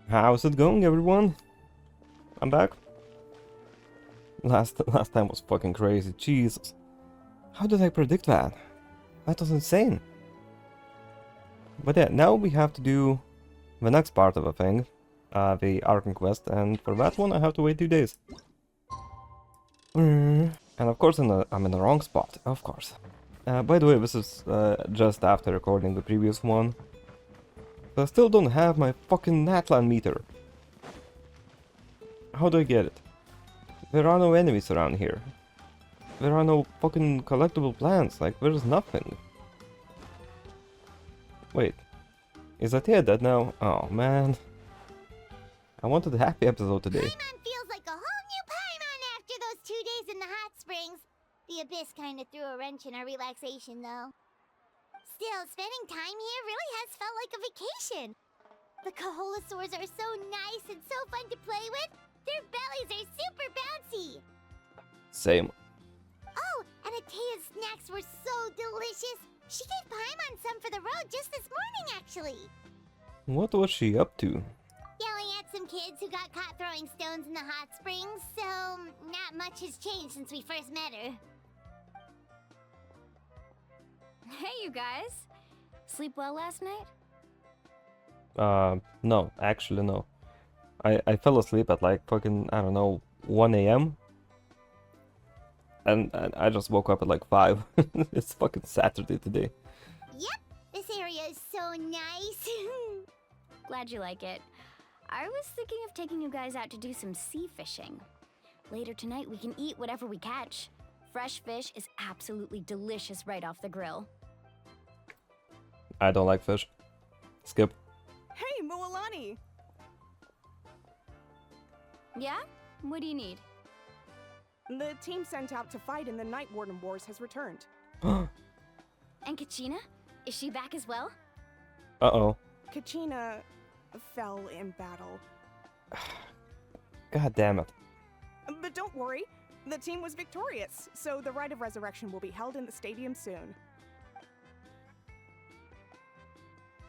How's it going, everyone? I'm back. Last time was fucking crazy. Jesus. How did I predict that? That was insane. But yeah, now we have to do the next part of the thing. The Archon quest, and for that one I have to wait 2 days. And of course I'm in the wrong spot, of course. By the way, this is just after recording the previous one. So I still don't have my fucking Natlan meter. How do I get it? There are no enemies around here. There are no fucking collectible plants, like there's nothing. Wait, is Atea dead now? Oh man. I wanted a happy episode today. Paimon feels like a whole new Paimon after those 2 days in the hot springs. The Abyss kinda threw a wrench in our relaxation though. Still, spending time here really has felt like a vacation. The Kaholasaurs are so nice and so fun to play with. Their bellies are super bouncy. Same. Oh, and Atea's snacks were so delicious. She gave Paimon some for the road just this morning, actually. What was she up to? Yelling at some kids who got caught throwing stones in the hot springs, so not much has changed since we first met her. Hey, you guys. Sleep well last night? No, actually no. I fell asleep at like fucking, I don't know, 1 AM. And I just woke up at like 5. It's fucking Saturday today. Yep, this area is so nice. Glad you like it. I was thinking of taking you guys out to do some sea fishing. Later tonight, we can eat whatever we catch. Fresh fish is absolutely delicious right off the grill. I don't like fish. Skip. Hey, Moalani! Yeah? What do you need? The team sent out to fight in the Night Warden Wars has returned. And Kachina? Is she back as well? Uh-oh. Kachina fell in battle. God damn it. But don't worry, the team was victorious, so the Rite of Resurrection will be held in the stadium soon.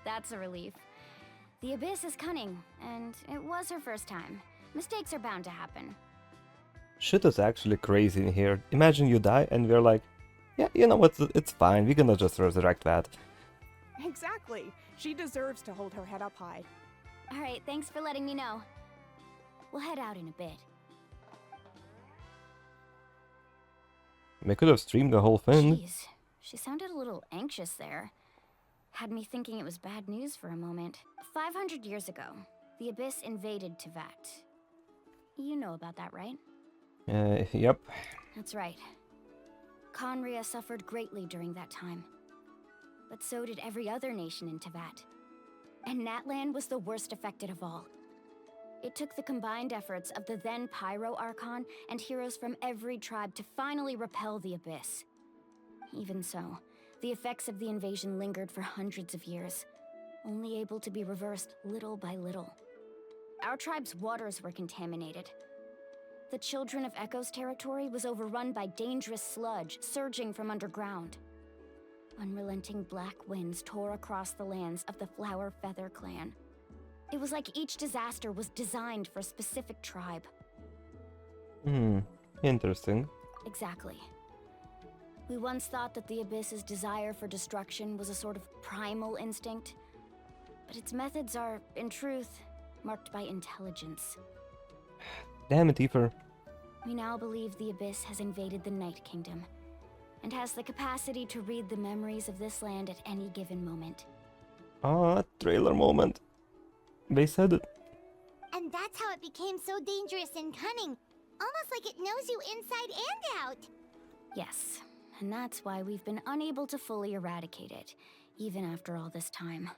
That's a relief. The Abyss is cunning, and it was her first time. Mistakes are bound to happen. Shit is actually crazy in here. Imagine you die and we're like, yeah, you know what, it's fine, we're gonna just resurrect that. Exactly. She deserves to hold her head up high. Alright, thanks for letting me know. We'll head out in a bit. They could have streamed the whole thing. Jeez, she sounded a little anxious there. Had me thinking it was bad news for a moment. 500 years ago, the Abyss invaded Teyvat. You know about that, right? Yep. That's right. Conria suffered greatly during that time. But so did every other nation in Teyvat. And Natlan was the worst affected of all. It took the combined efforts of the then Pyro Archon and heroes from every tribe to finally repel the Abyss. Even so, the effects of the invasion lingered for hundreds of years, only able to be reversed little by little. Our tribe's waters were contaminated. The Children of Echo's territory was overrun by dangerous sludge surging from underground. Unrelenting black winds tore across the lands of the Flower Feather clan. It was like each disaster was designed for a specific tribe. Interesting. Exactly. We once thought that the Abyss's desire for destruction was a sort of primal instinct, but its methods are, in truth, marked by intelligence. Damn it, Ether. We now believe the Abyss has invaded the Night Kingdom, and has the capacity to read the memories of this land at any given moment. Ah, trailer moment. They said it. And that's how it became so dangerous and cunning. Almost like it knows you inside and out. Yes, and that's why we've been unable to fully eradicate it, even after all this time.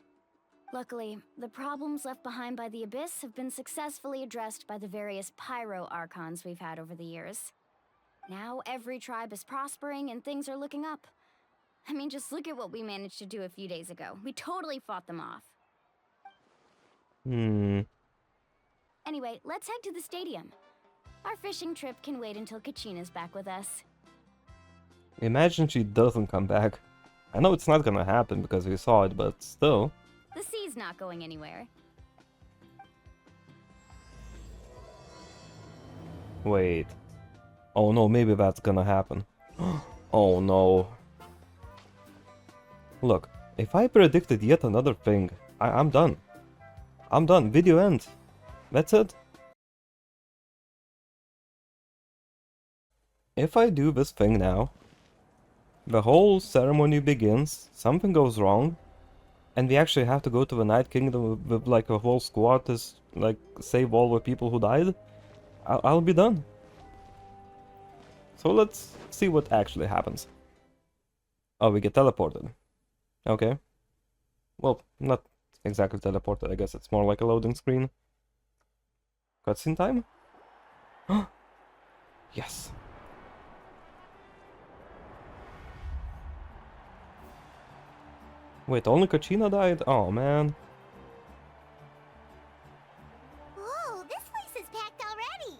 Luckily, the problems left behind by the Abyss have been successfully addressed by the various pyro archons we've had over the years. Now every tribe is prospering and things are looking up. I mean, just look at what we managed to do a few days ago. We totally fought them off. Anyway, let's head to the stadium. Our fishing trip can wait until Kachina's back with us. Imagine she doesn't come back. I know it's not gonna happen because we saw it, but still. The sea's not going anywhere. Wait. Oh no, maybe that's gonna happen. Oh no. Look, if I predicted yet another thing, I'm done. I'm done. Video ends. That's it. If I do this thing now, the whole ceremony begins, something goes wrong, and we actually have to go to the Night Kingdom with like a whole squad to like save all the people who died, I'll be done. So let's see what actually happens. Oh, we get teleported. Okay. Well, not exactly teleported, I guess it's more like a loading screen. Cutscene time? Yes. Wait, only Kachina died? Oh man. Whoa, this place is packed already.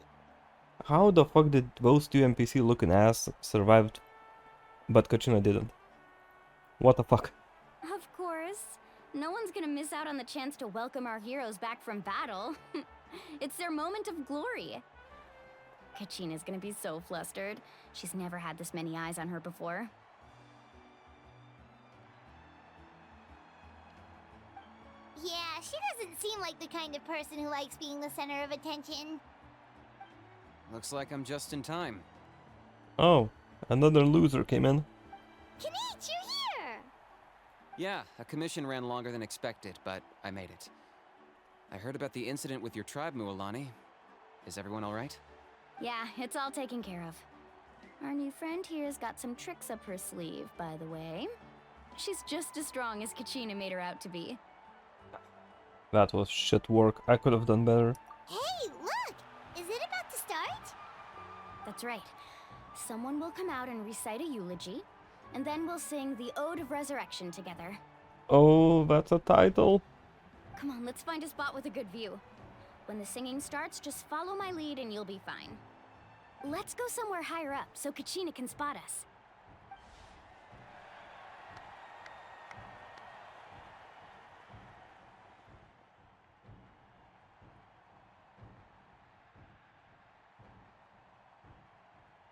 How the fuck did those two NPC looking ass survived, but Kachina didn't? What the fuck? Of course. No one's gonna miss out on the chance to welcome our heroes back from battle. It's their moment of glory. Kachina's gonna be so flustered. She's never had this many eyes on her before. Yeah, she doesn't seem like the kind of person who likes being the center of attention. Looks like I'm just in time. Oh, another loser came in. Kanich, you're here! Yeah, a commission ran longer than expected, but I made it. I heard about the incident with your tribe, Mualani. Is everyone alright? Yeah, it's all taken care of. Our new friend here's got some tricks up her sleeve, by the way. She's just as strong as Kachina made her out to be. That was shit work. I could have done better. Hey, look! Is it about to start? That's right. Someone will come out and recite a eulogy, and then we'll sing the Ode of Resurrection together. Oh, that's a title? Come on, let's find a spot with a good view. When the singing starts, just follow my lead and you'll be fine. Let's go somewhere higher up so Kachina can spot us.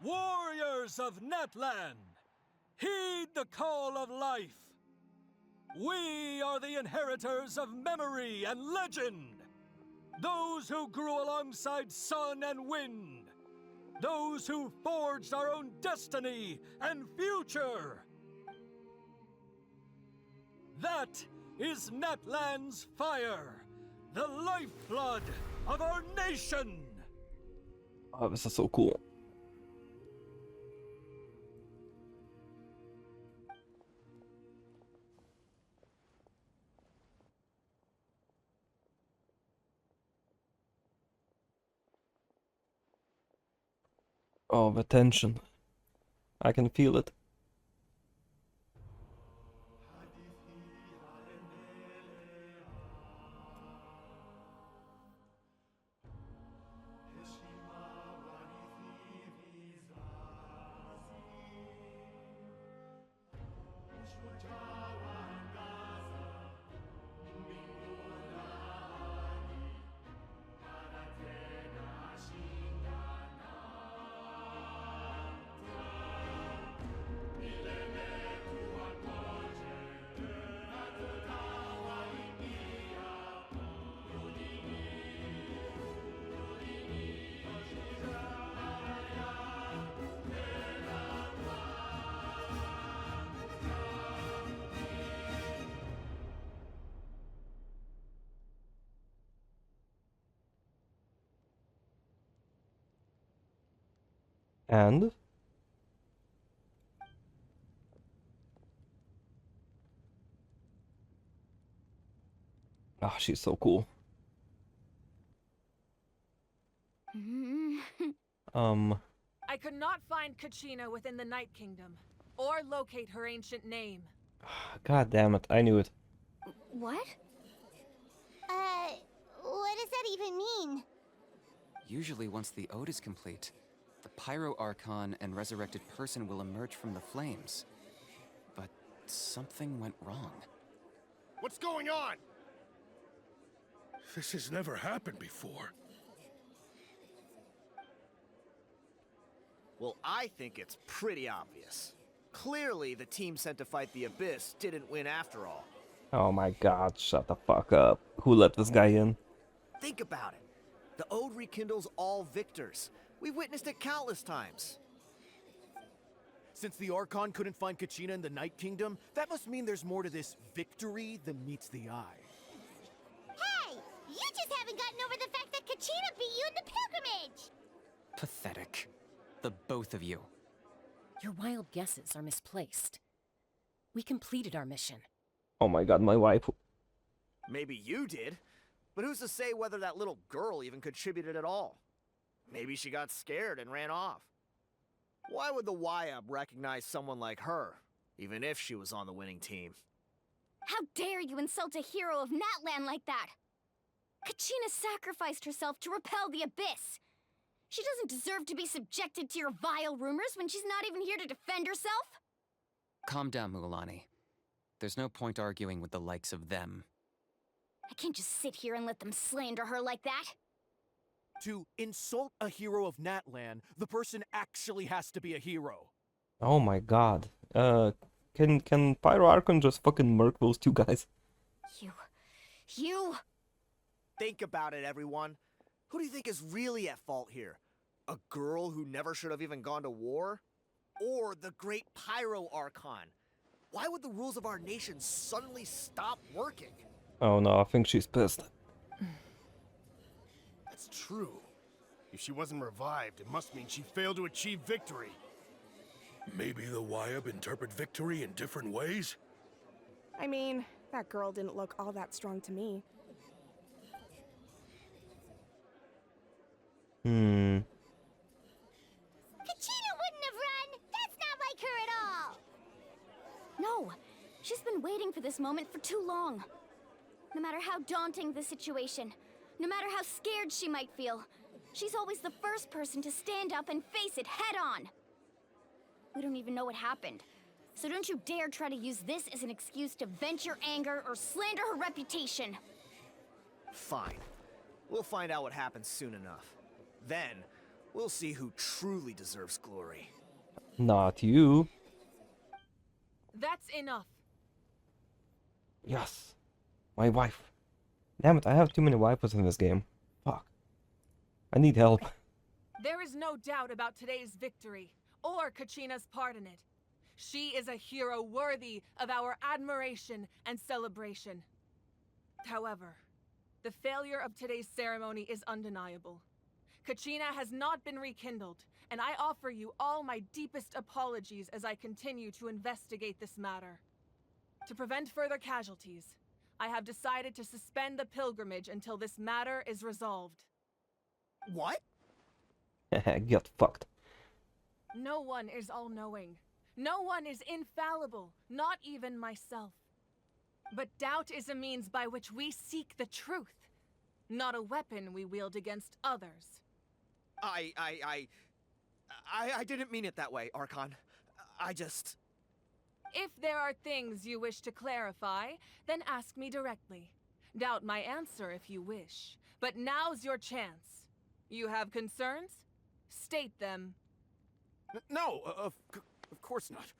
Warriors of Natlan, heed the call of life. We are the inheritors of memory and legend. Those who grew alongside sun and wind. Those who forged our own destiny and future. That is Natlan's fire, the lifeblood of our nation. Oh, this is so cool. Oh, the tension. I can feel it. And ah, she's so cool. I could not find Kachina within the Night Kingdom, or locate her ancient name. God damn it, I knew it. What? What does that even mean? Usually once the ode is complete, the pyro archon and resurrected person will emerge from the flames. But something went wrong. What's going on? This has never happened before. Well, I think it's pretty obvious. Clearly, the team sent to fight the Abyss didn't win after all. Oh my god, shut the fuck up. Who let this guy in? Think about it. The Ode rekindles all victors. We've witnessed it countless times. Since the Archon couldn't find Kachina in the Night Kingdom, that must mean there's more to this victory than meets the eye. Hey! You just haven't gotten over the fact that Kachina beat you in the pilgrimage! Pathetic. The both of you. Your wild guesses are misplaced. We completed our mission. Oh my god, my wife. Maybe you did, but who's to say whether that little girl even contributed at all? Maybe she got scared and ran off. Why would the YUB recognize someone like her, even if she was on the winning team? How dare you insult a hero of Natlan like that? Kachina sacrificed herself to repel the Abyss. She doesn't deserve to be subjected to your vile rumors when she's not even here to defend herself. Calm down, Mualani. There's no point arguing with the likes of them. I can't just sit here and let them slander her like that. To insult a hero of Natlan, the person actually has to be a hero. Oh my god. Can Pyro Archon just fucking murk those two guys? You... Think about it, everyone. Who do you think is really at fault here? A girl who never should have even gone to war? Or the great Pyro Archon? Why would the rules of our nation suddenly stop working? Oh no, I think she's pissed. That's true. If she wasn't revived, it must mean she failed to achieve victory. Maybe the YUB interpret victory in different ways? I mean, that girl didn't look all that strong to me. Kachina wouldn't have run! That's not like her at all! No, she's been waiting for this moment for too long. No matter how daunting the situation, no matter how scared she might feel, she's always the first person to stand up and face it head-on. We don't even know what happened, so don't you dare try to use this as an excuse to vent your anger or slander her reputation. Fine. We'll find out what happens soon enough. Then, we'll see who truly deserves glory. Not you. That's enough. Yes. My wife. Damn it, I have too many waifus in this game. Fuck. I need help. There is no doubt about today's victory, or Kachina's part in it. She is a hero worthy of our admiration and celebration. However, the failure of today's ceremony is undeniable. Kachina has not been rekindled, and I offer you all my deepest apologies as I continue to investigate this matter. To prevent further casualties, I have decided to suspend the pilgrimage until this matter is resolved. What? Get fucked. No one is all-knowing. No one is infallible, not even myself. But doubt is a means by which we seek the truth, not a weapon we wield against others. I didn't mean it that way, Archon. I just... If there are things you wish to clarify, then ask me directly. Doubt my answer if you wish, but now's your chance. You have concerns? State them. No, of course not.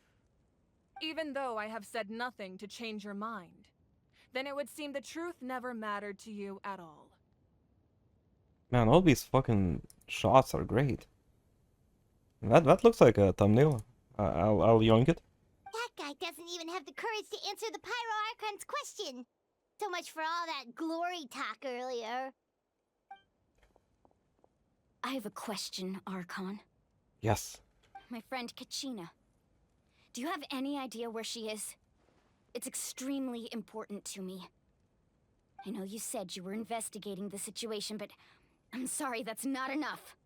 Even though I have said nothing to change your mind, then it would seem the truth never mattered to you at all. Man, all these fucking shots are great. That looks like a thumbnail. I'll yoink it. That guy doesn't even have the courage to answer the Pyro Archon's question. So much for all that glory talk earlier. I have a question, Archon. Yes. My friend Kachina. Do you have any idea where she is? It's extremely important to me. I know you said you were investigating the situation, but I'm sorry, that's not enough.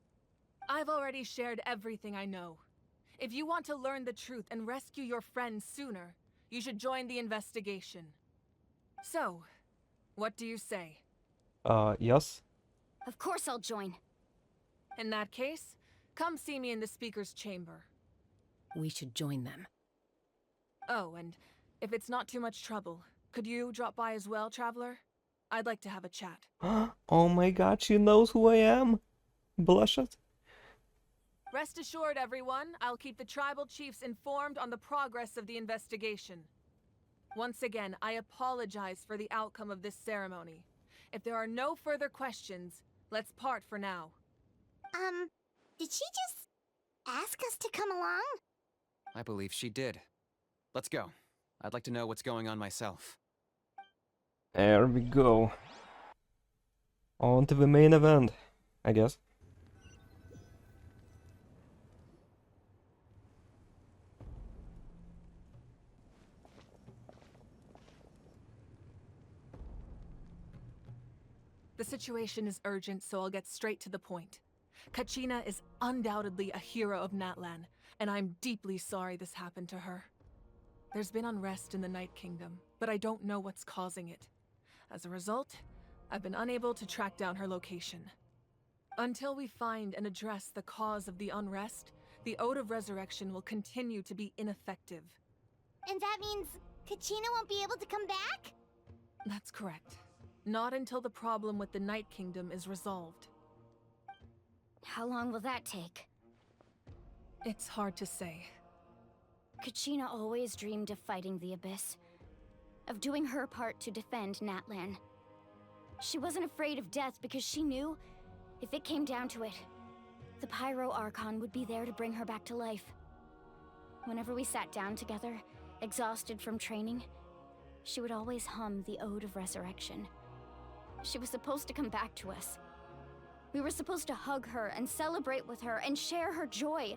I've already shared everything I know. If you want to learn the truth and rescue your friends sooner, you should join the investigation. So, what do you say? Yes. Of course I'll join. In that case, come see me in the speaker's chamber. We should join them. Oh, and if it's not too much trouble, could you drop by as well, Traveler? I'd like to have a chat. Oh my god, she knows who I am. Blushes. Rest assured, everyone, I'll keep the tribal chiefs informed on the progress of the investigation. Once again, I apologize for the outcome of this ceremony. If there are no further questions, let's part for now. Did she just ask us to come along? I believe she did. Let's go. I'd like to know what's going on myself. There we go. On to the main event, I guess. The situation is urgent, so I'll get straight to the point. Kachina is undoubtedly a hero of Natlan, and I'm deeply sorry this happened to her. There's been unrest in the Night Kingdom, but I don't know what's causing it. As a result, I've been unable to track down her location. Until we find and address the cause of the unrest, the Ode of Resurrection will continue to be ineffective. And that means Kachina won't be able to come back? That's correct. Not until the problem with the Night Kingdom is resolved. How long will that take? It's hard to say. Kachina always dreamed of fighting the Abyss, of doing her part to defend Natlan. She wasn't afraid of death because she knew, if it came down to it, the Pyro Archon would be there to bring her back to life. Whenever we sat down together, exhausted from training, she would always hum the Ode of Resurrection. She was supposed to come back to us. We were supposed to hug her and celebrate with her and share her joy.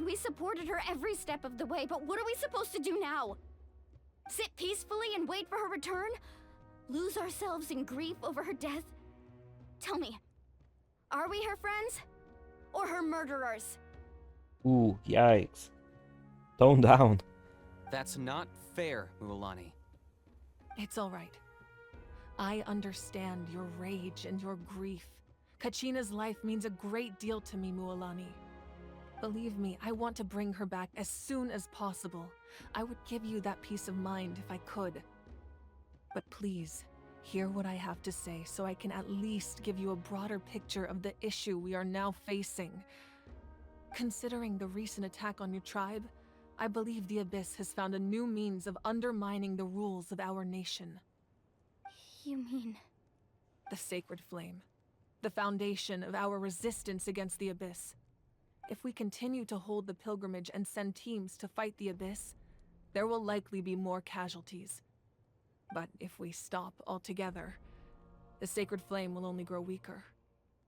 We supported her every step of the way, but what are we supposed to do now? Sit peacefully and wait for her return? Lose ourselves in grief over her death? Tell me, are we her friends? Or her murderers? Ooh, yikes. Tone down. That's not fair, Mualani. It's all right. I understand your rage and your grief. Kachina's life means a great deal to me, Mualani. Believe me, I want to bring her back as soon as possible. I would give you that peace of mind if I could. But please, hear what I have to say so I can at least give you a broader picture of the issue we are now facing. Considering the recent attack on your tribe, I believe the Abyss has found a new means of undermining the rules of our nation. You mean... The Sacred Flame. The foundation of our resistance against the Abyss. If we continue to hold the pilgrimage and send teams to fight the Abyss, there will likely be more casualties. But if we stop altogether, the Sacred Flame will only grow weaker.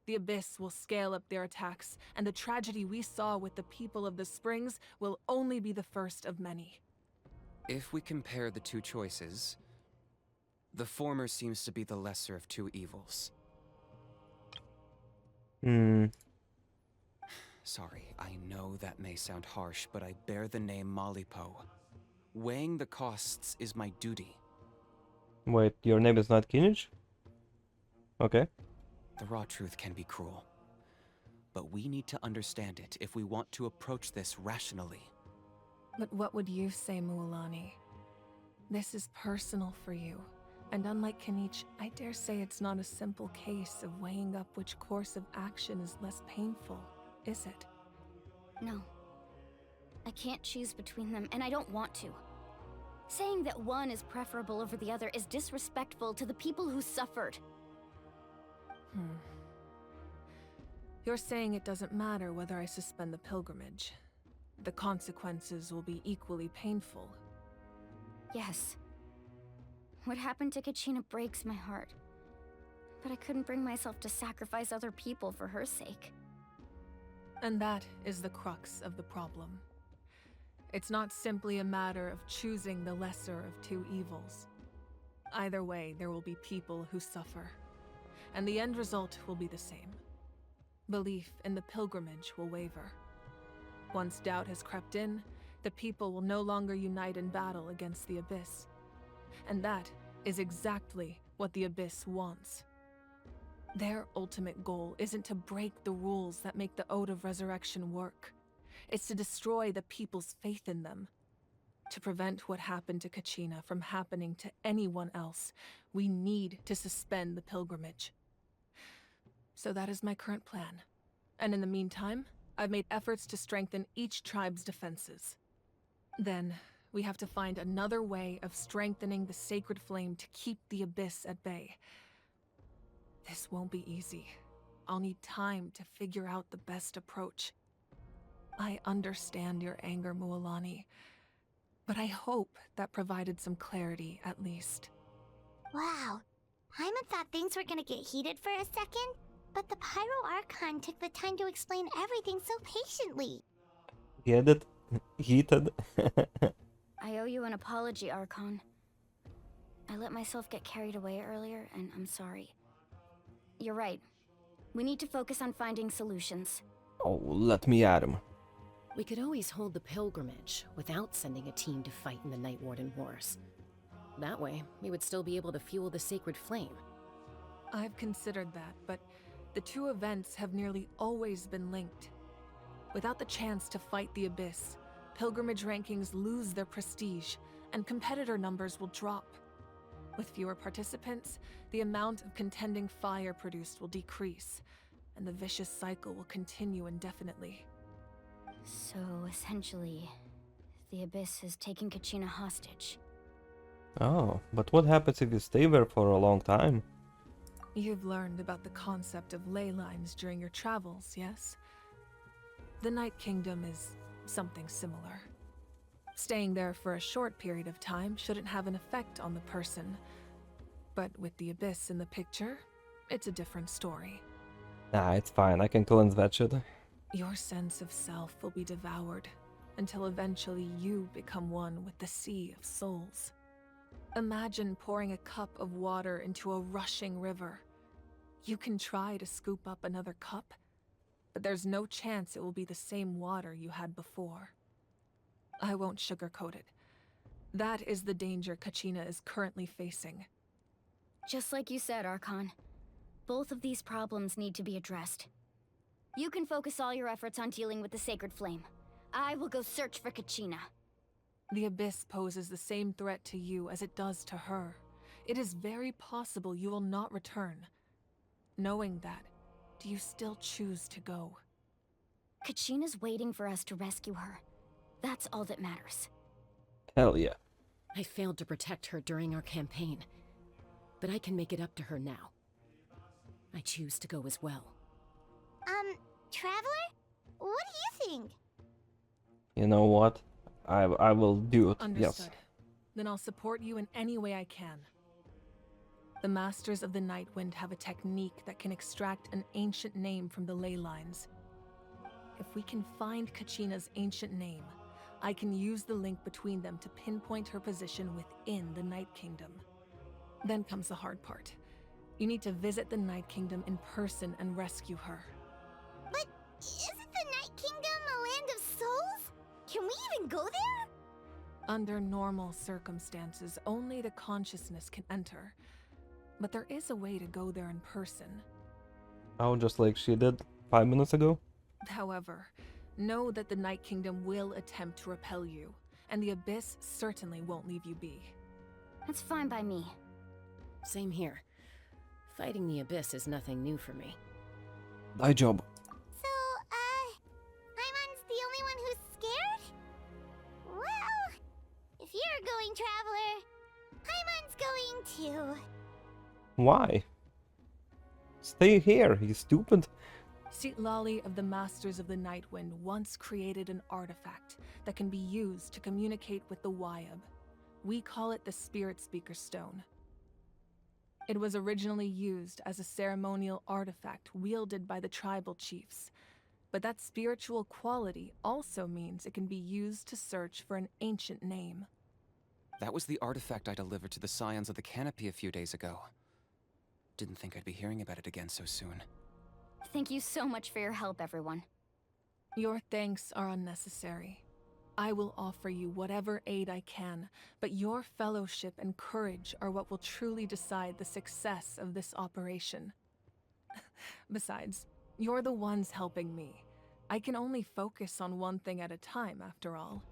The Abyss will scale up their attacks, and the tragedy we saw with the people of the Springs will only be the first of many. If we compare the two choices, the former seems to be the lesser of two evils. Sorry, I know that may sound harsh, but I bear the name Malipo. Weighing the costs is my duty. Wait, your name is not Kinich? Okay. The raw truth can be cruel. But we need to understand it if we want to approach this rationally. But what would you say, Mualani? This is personal for you. And unlike Kinich, I dare say it's not a simple case of weighing up which course of action is less painful, is it? No. I can't choose between them, and I don't want to. Saying that one is preferable over the other is disrespectful to the people who suffered. You're saying it doesn't matter whether I suspend the pilgrimage. The consequences will be equally painful. Yes. What happened to Kachina breaks my heart. But I couldn't bring myself to sacrifice other people for her sake. And that is the crux of the problem. It's not simply a matter of choosing the lesser of two evils. Either way, there will be people who suffer. And the end result will be the same. Belief in the pilgrimage will waver. Once doubt has crept in, the people will no longer unite in battle against the Abyss. And that is exactly what the Abyss wants. Their ultimate goal isn't to break the rules that make the Ode of Resurrection work. It's to destroy the people's faith in them. To prevent what happened to Kachina from happening to anyone else, we need to suspend the pilgrimage. So that is my current plan. And in the meantime, I've made efforts to strengthen each tribe's defenses. Then, we have to find another way of strengthening the sacred flame to keep the Abyss at bay. This won't be easy. I'll need time to figure out the best approach. I understand your anger, Mualani, but I hope that provided some clarity at least. Wow. Paimon thought things were gonna get heated for a second, but the Pyro Archon took the time to explain everything so patiently. Get it? Heated? I owe you an apology, Archon. I let myself get carried away earlier, and I'm sorry. You're right. We need to focus on finding solutions. Oh, let me at him. We could always hold the pilgrimage without sending a team to fight in the Night Warden Wars. That way, we would still be able to fuel the sacred flame. I've considered that, but the two events have nearly always been linked. Without the chance to fight the Abyss, pilgrimage rankings lose their prestige, and competitor numbers will drop. With fewer participants, the amount of contending fire produced will decrease, and the vicious cycle will continue indefinitely. So, essentially, the Abyss has taken Kachina hostage. Oh, but what happens if you stay there for a long time? You've learned about the concept of ley lines during your travels, yes? The Night Kingdom is something similar. Staying there for a short period of time shouldn't have an effect on the person. But with the Abyss in the picture, it's a different story. Nah, it's fine, I can cleanse that shit. Your sense of self will be devoured, until eventually you become one with the Sea of Souls. Imagine pouring a cup of water into a rushing river. You can try to scoop up another cup, but there's no chance it will be the same water you had before. I won't sugarcoat it. That is the danger Kachina is currently facing. Just like you said, Archon. Both of these problems need to be addressed. You can focus all your efforts on dealing with the Sacred Flame. I will go search for Kachina. The Abyss poses the same threat to you as it does to her. It is very possible you will not return. Knowing that, do you still choose to go? Kachina's waiting for us to rescue her. That's all that matters. Hell yeah. I failed to protect her during our campaign, but I can make it up to her now. I choose to go as well. Traveler? What do you think? You know what? I will do it, Understood. yes. Then I'll support you in any way I can. The Masters of the Nightwind have a technique that can extract an ancient name from the ley lines. If we can find Kachina's ancient name, I can use the link between them to pinpoint her position within the Night Kingdom. Then comes the hard part. You need to visit the Night Kingdom in person and rescue her. But isn't the Night Kingdom a land of souls? Can we even go there? Under normal circumstances, only the consciousness can enter. But there is a way to go there in person. Oh, just like she did 5 minutes ago? However, know that the Night Kingdom will attempt to repel you, and the Abyss certainly won't leave you be. That's fine by me. Same here. Fighting the Abyss is nothing new for me. My job. So, Paimon's the only one who's scared? Well, if you're going, Traveler, Paimon's going too. Why? Stay here, you stupid. Lali of the Masters of the Nightwind once created an artifact that can be used to communicate with the Wyab. We call it the Spirit Speaker Stone. It was originally used as a ceremonial artifact wielded by the tribal chiefs, but that spiritual quality also means it can be used to search for an ancient name. That was the artifact I delivered to the Scions of the Canopy a few days ago. Didn't think I'd be hearing about it again so soon. Thank you so much for your help, everyone. Your thanks are unnecessary. I will offer you whatever aid I can, but your fellowship and courage are what will truly decide the success of this operation. Besides, you're the ones helping me. I can only focus on one thing at a time, after all.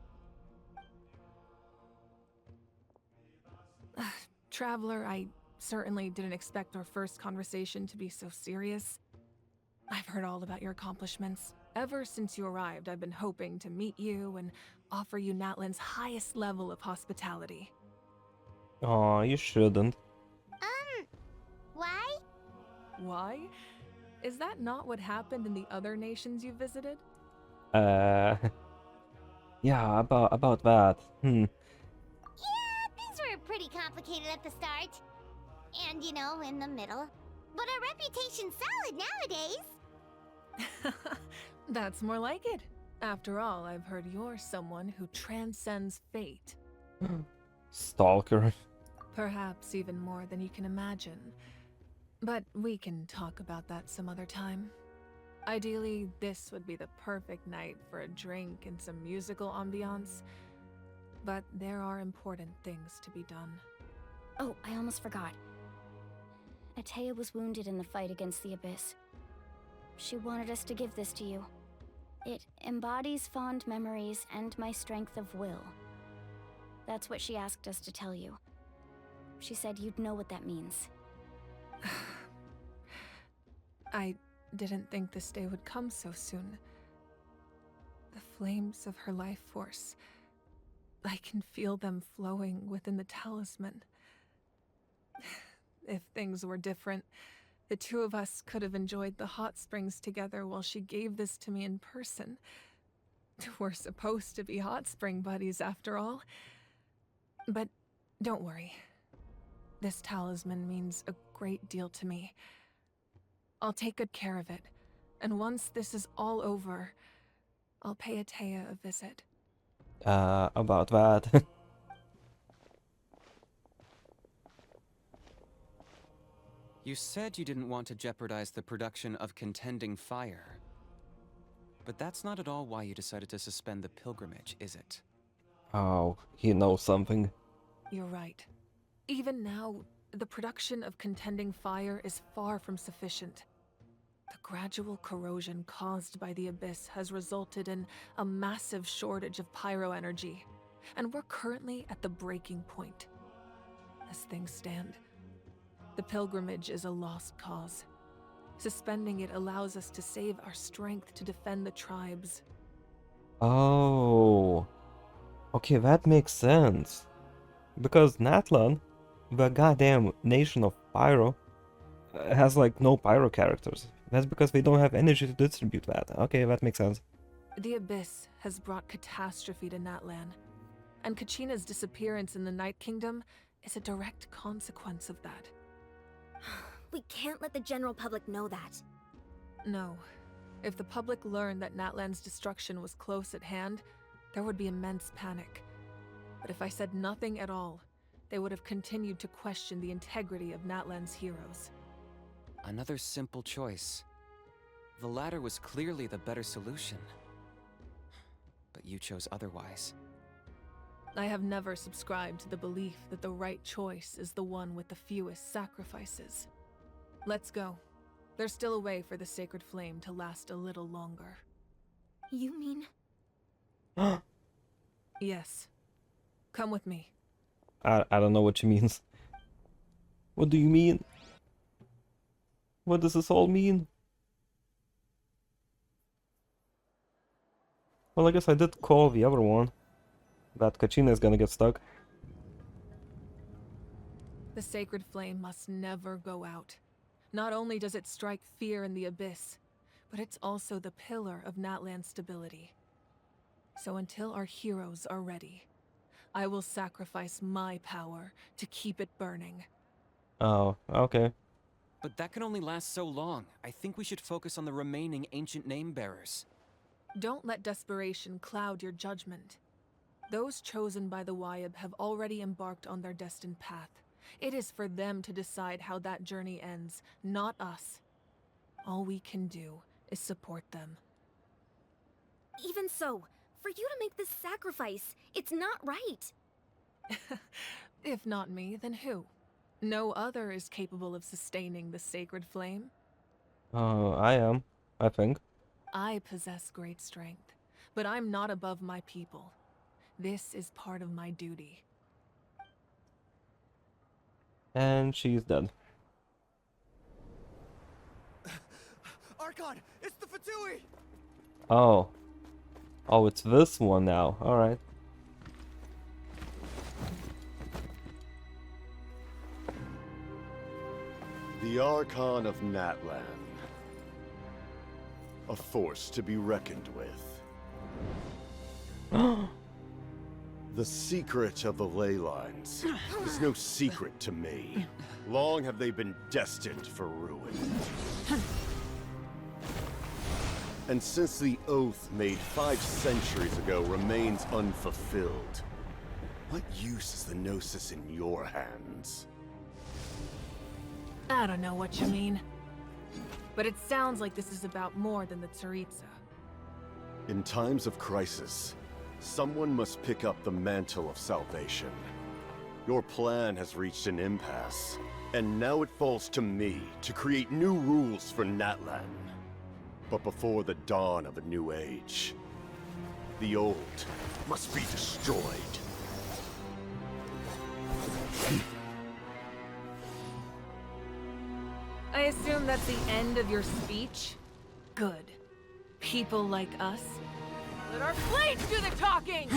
Traveler, I certainly didn't expect our first conversation to be so serious. I've heard all about your accomplishments, Ever since you arrived, I've been hoping to meet you and offer you Natlan's highest level of hospitality. Aw, you shouldn't. Why? Why? Is that not what happened in the other nations you visited? Uh, yeah, about that. Yeah, things were pretty complicated at the start. And, you know, in the middle. But our reputation's solid nowadays. That's more like it. After all, I've heard you're someone who transcends fate. Stalker. Perhaps even more than you can imagine. But we can talk about that some other time. Ideally, this would be the perfect night for a drink and some musical ambiance. But there are important things to be done. Oh, I almost forgot. Atea was wounded in the fight against the Abyss. She wanted us to give this to you. It embodies fond memories and my strength of will. That's what she asked us to tell you. She said you'd know what that means. I didn't think this day would come so soon. The flames of her life force. I can feel them flowing within the talisman. If things were different, the two of us could have enjoyed the hot springs together while she gave this to me in person. We're supposed to be hot spring buddies after all. But don't worry. This talisman means a great deal to me. I'll take good care of it, and once this is all over, I'll pay Atea a visit. About that. You said you didn't want to jeopardize the production of contending fire. But that's not at all why you decided to suspend the pilgrimage, is it? Oh, he knows something. You're right. Even now, the production of contending fire is far from sufficient. The gradual corrosion caused by the Abyss has resulted in a massive shortage of pyro energy, and we're currently at the breaking point. As things stand, the pilgrimage is a lost cause. Suspending it allows us to save our strength to defend the tribes. Oh. Okay, that makes sense. Because Natlan, the goddamn nation of pyro, has like no pyro characters. That's because they don't have energy to distribute that. Okay, that makes sense. The Abyss has brought catastrophe to Natlan, and Kachina's disappearance in the Night Kingdom is a direct consequence of that. We can't let the general public know that. No. If the public learned that Natlan's destruction was close at hand, there would be immense panic. But if I said nothing at all, they would have continued to question the integrity of Natlan's heroes. Another simple choice. The latter was clearly the better solution. But you chose otherwise. I have never subscribed to the belief that the right choice is the one with the fewest sacrifices. Let's go. There's still a way for the sacred flame to last a little longer. You mean? Yes. Come with me. I don't know what she means. What do you mean? What does this all mean? Well, I guess I did call the other one. That Kachina is gonna get stuck. The sacred flame must never go out. Not only does it strike fear in the Abyss, but it's also the pillar of Natlan's stability. So until our heroes are ready, I will sacrifice my power to keep it burning. Oh, okay. But that can only last so long. I think we should focus on the remaining ancient name bearers. Don't let desperation cloud your judgment. Those chosen by the Wyeb have already embarked on their destined path. It is for them to decide how that journey ends, not us. All we can do is support them. Even so, for you to make this sacrifice, it's not right. If not me, then who? No other is capable of sustaining the sacred flame. I am, I think. I possess great strength, but I'm not above my people. This is part of my duty. And she's dead. Archon, it's the Fatui! Oh. Oh, it's this one now. Alright. The Archon of Natlan. A force to be reckoned with. The secret of the ley lines is no secret to me. Long have they been destined for ruin. And since the oath made 5 centuries ago remains unfulfilled, what use is the Gnosis in your hands? I don't know what you mean. But it sounds like this is about more than the Tsaritsa. In times of crisis, someone must pick up the mantle of salvation. Your plan has reached an impasse, and now it falls to me to create new rules for Natlan. But before the dawn of a new age, the old must be destroyed. I assume that's the end of your speech? Good. People like us. Let our blades do the talking!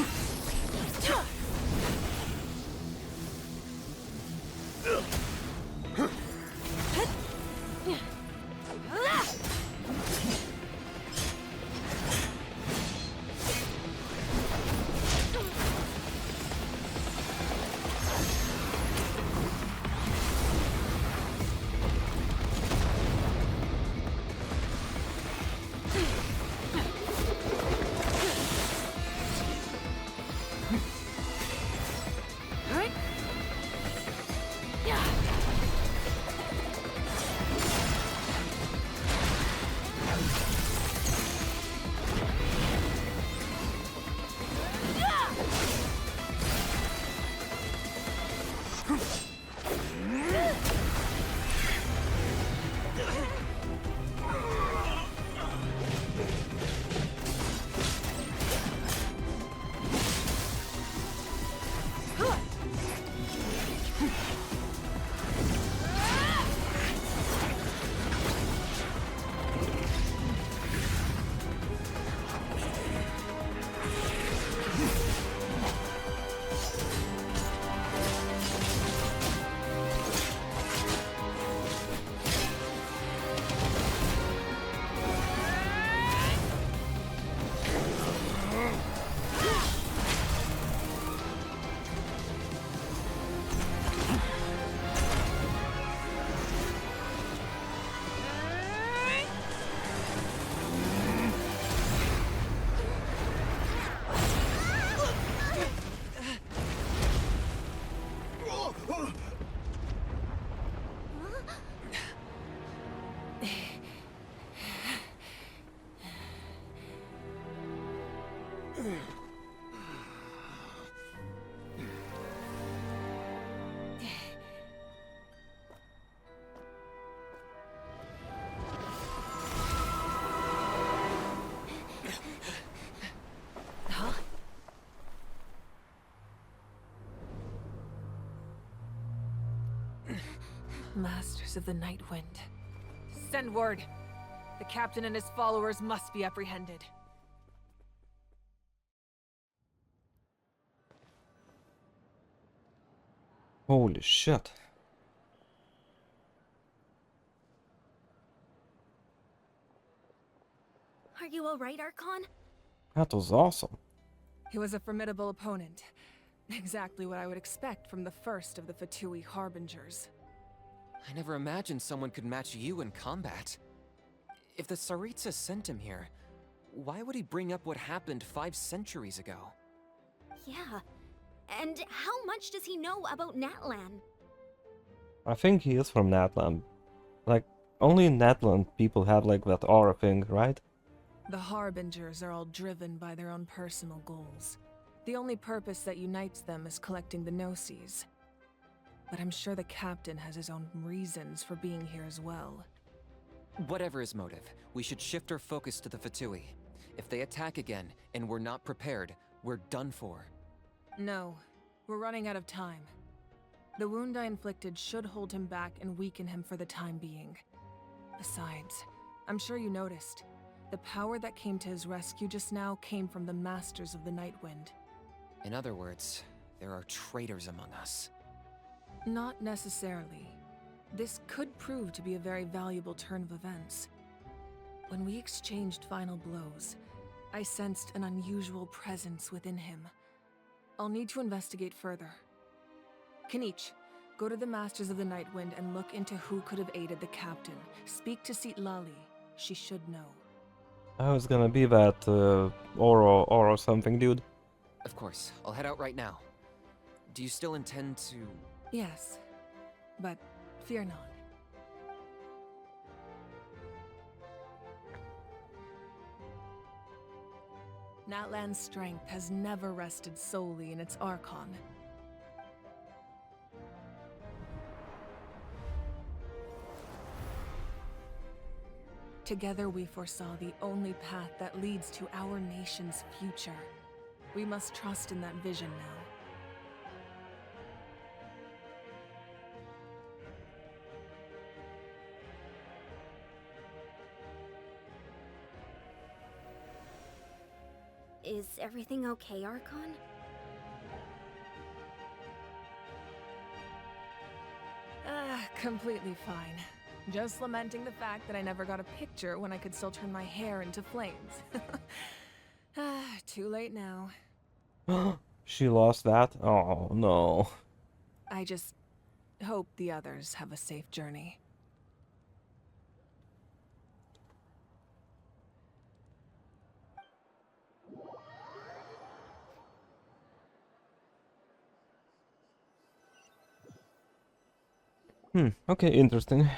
Masters of the Night Wind. Send word. The captain and his followers must be apprehended. Holy shit. Are you alright, Archon? That was awesome. He was a formidable opponent. Exactly what I would expect from the first of the Fatui Harbingers. I never imagined someone could match you in combat. If the Tsaritsa sent him here, why would he bring up what happened 5 centuries ago? Yeah. And how much does he know about Natlan? I think he is from Natlan. Like, only in Natlan people have like that aura thing, right? The Harbingers are all driven by their own personal goals. The only purpose that unites them is collecting the Gnosis. But I'm sure the captain has his own reasons for being here as well. Whatever his motive, we should shift our focus to the Fatui. If they attack again, and we're not prepared, we're done for. No, we're running out of time. The wound I inflicted should hold him back and weaken him for the time being. Besides, I'm sure you noticed, The power that came to his rescue just now came from the Masters of the Nightwind. In other words, there are traitors among us. Not necessarily. This could prove to be a very valuable turn of events. When we exchanged final blows, I sensed an unusual presence within him. I'll need to investigate further. Kanich, go to the Masters of the Nightwind and look into who could have aided the captain. Speak to Lali. She should know. I was gonna be that Oro something dude. Of course, I'll head out right now. Do you still intend to... Yes, but fear not. Natlan's strength has never rested solely in its archon. Together we foresaw the only path that leads to our nation's future. We must trust in that vision now. Is everything okay, Archon? Completely fine. Just lamenting the fact that I never got a picture when I could still turn my hair into flames. Too late now. She lost that? Oh, no. I just hope the others have a safe journey. Okay, interesting. What's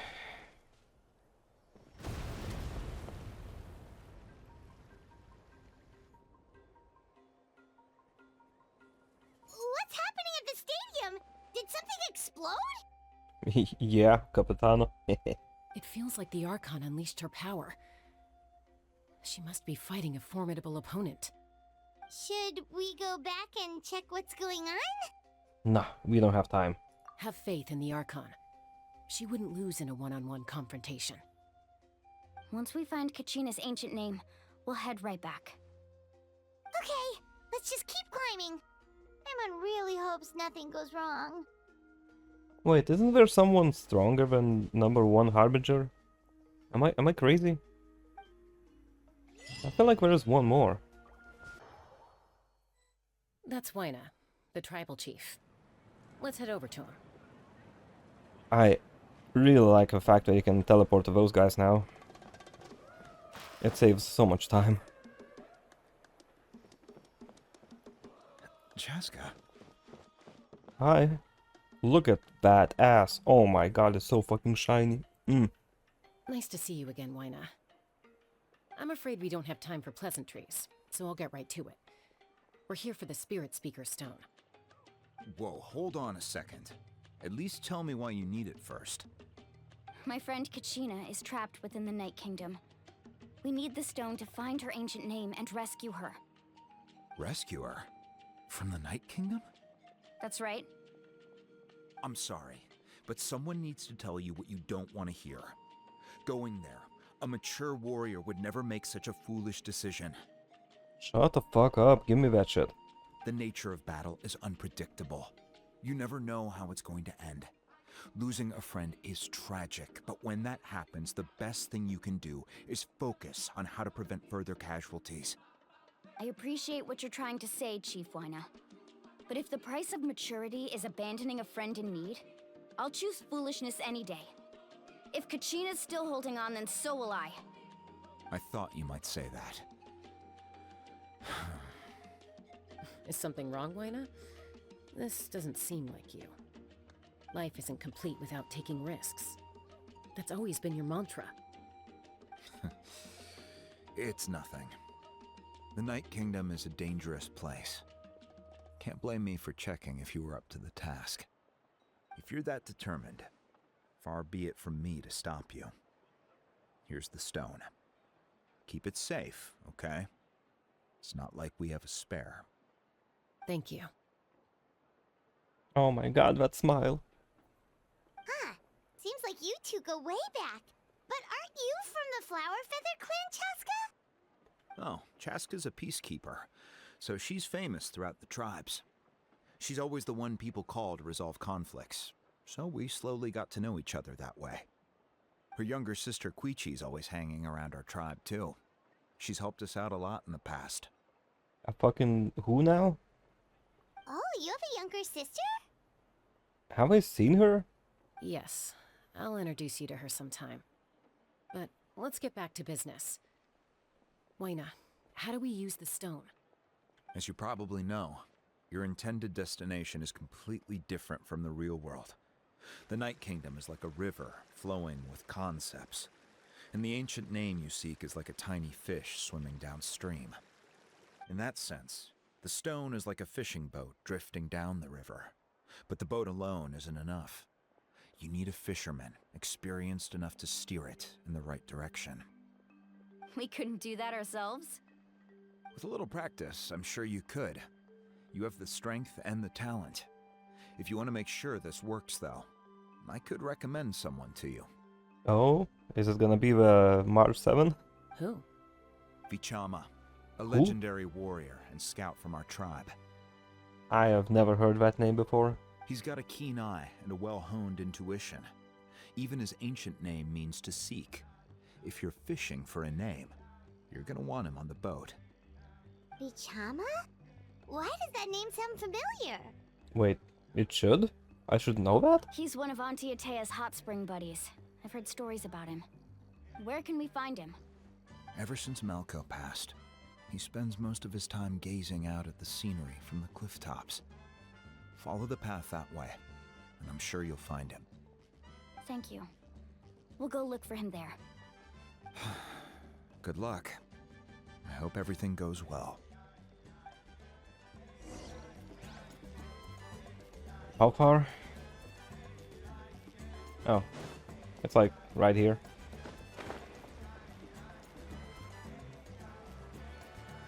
happening at the stadium? Did something explode? Yeah, Capitano. It feels like the Archon unleashed her power. She must be fighting a formidable opponent. Should we go back and check what's going on? Nah, we don't have time. Have faith in the Archon. She wouldn't lose in a one-on-one confrontation. Once we find Kachina's ancient name, we'll head right back. Okay, let's just keep climbing. Emon really hopes nothing goes wrong. Wait, isn't there someone stronger than #1 Harbinger? Am I crazy? I feel like there's one more. That's Wyna, the tribal chief. Let's head over to him. I really like the fact that you can teleport to those guys now. It saves so much time. Chaska. Hi. Look at that ass. Oh my god, it's so fucking shiny. Nice to see you again, Wyna. I'm afraid we don't have time for pleasantries, so I'll get right to it. We're here for the Spirit Speaker Stone. Whoa, hold on a second. At least tell me why you need it first. My friend Kachina is trapped within the Night Kingdom. We need the stone to find her ancient name and rescue her. Rescue her? From the Night Kingdom? That's right. I'm sorry, but someone needs to tell you what you don't want to hear. Going there, a mature warrior would never make such a foolish decision. Shut the fuck up, give me that shit. The nature of battle is unpredictable. You never know how it's going to end. Losing a friend is tragic, but when that happens, the best thing you can do is focus on how to prevent further casualties. I appreciate what you're trying to say, Chief Wyna. But if the price of maturity is abandoning a friend in need, I'll choose foolishness any day. If Kachina's still holding on, then so will I. I thought you might say that. Is something wrong, Wyna? This doesn't seem like you. Life isn't complete without taking risks. That's always been your mantra. It's nothing. The Night Kingdom is a dangerous place. Can't blame me for checking if you were up to the task. If you're that determined, far be it from me to stop you. Here's the stone. Keep it safe, okay? It's not like we have a spare. Thank you. Oh my god, that smile. Huh. Seems like you two go way back. But aren't you from the Flower Feather clan, Chaska? Chaska's a peacekeeper, so she's famous throughout the tribes. She's always the one people call to resolve conflicts, so we slowly got to know each other that way. Her younger sister Quichi's always hanging around our tribe too. She's helped us out a lot in the past. A fucking who now? Oh, you have a younger sister? Have I seen her? Yes, I'll introduce you to her sometime. But let's get back to business. Waina, how do we use the stone? As you probably know, your intended destination is completely different from the real world. The Night Kingdom is like a river flowing with concepts, and the ancient name you seek is like a tiny fish swimming downstream. In that sense, the stone is like a fishing boat drifting down the river, but the boat alone isn't enough. You need a fisherman experienced enough to steer it in the right direction. We couldn't do that ourselves? With a little practice, I'm sure you could. You have the strength and the talent. If you want to make sure this works, though, I could recommend someone to you. Oh, is it gonna be the March 7? Who? Vichama, a legendary warrior and scout from our tribe. I have never heard that name before. He's got a keen eye and a well-honed intuition. Even his ancient name means to seek. If you're fishing for a name, you're gonna want him on the boat. Bichama? Why does that name sound familiar? Wait, it should? I should know that? He's one of Auntie Atea's hot spring buddies. I've heard stories about him. Where can we find him? Ever since Malco passed, he spends most of his time gazing out at the scenery from the cliff tops. Follow the path that way, and I'm sure you'll find him. Thank you. We'll go look for him there. Good luck. I hope everything goes well. How far? Oh, it's like right here.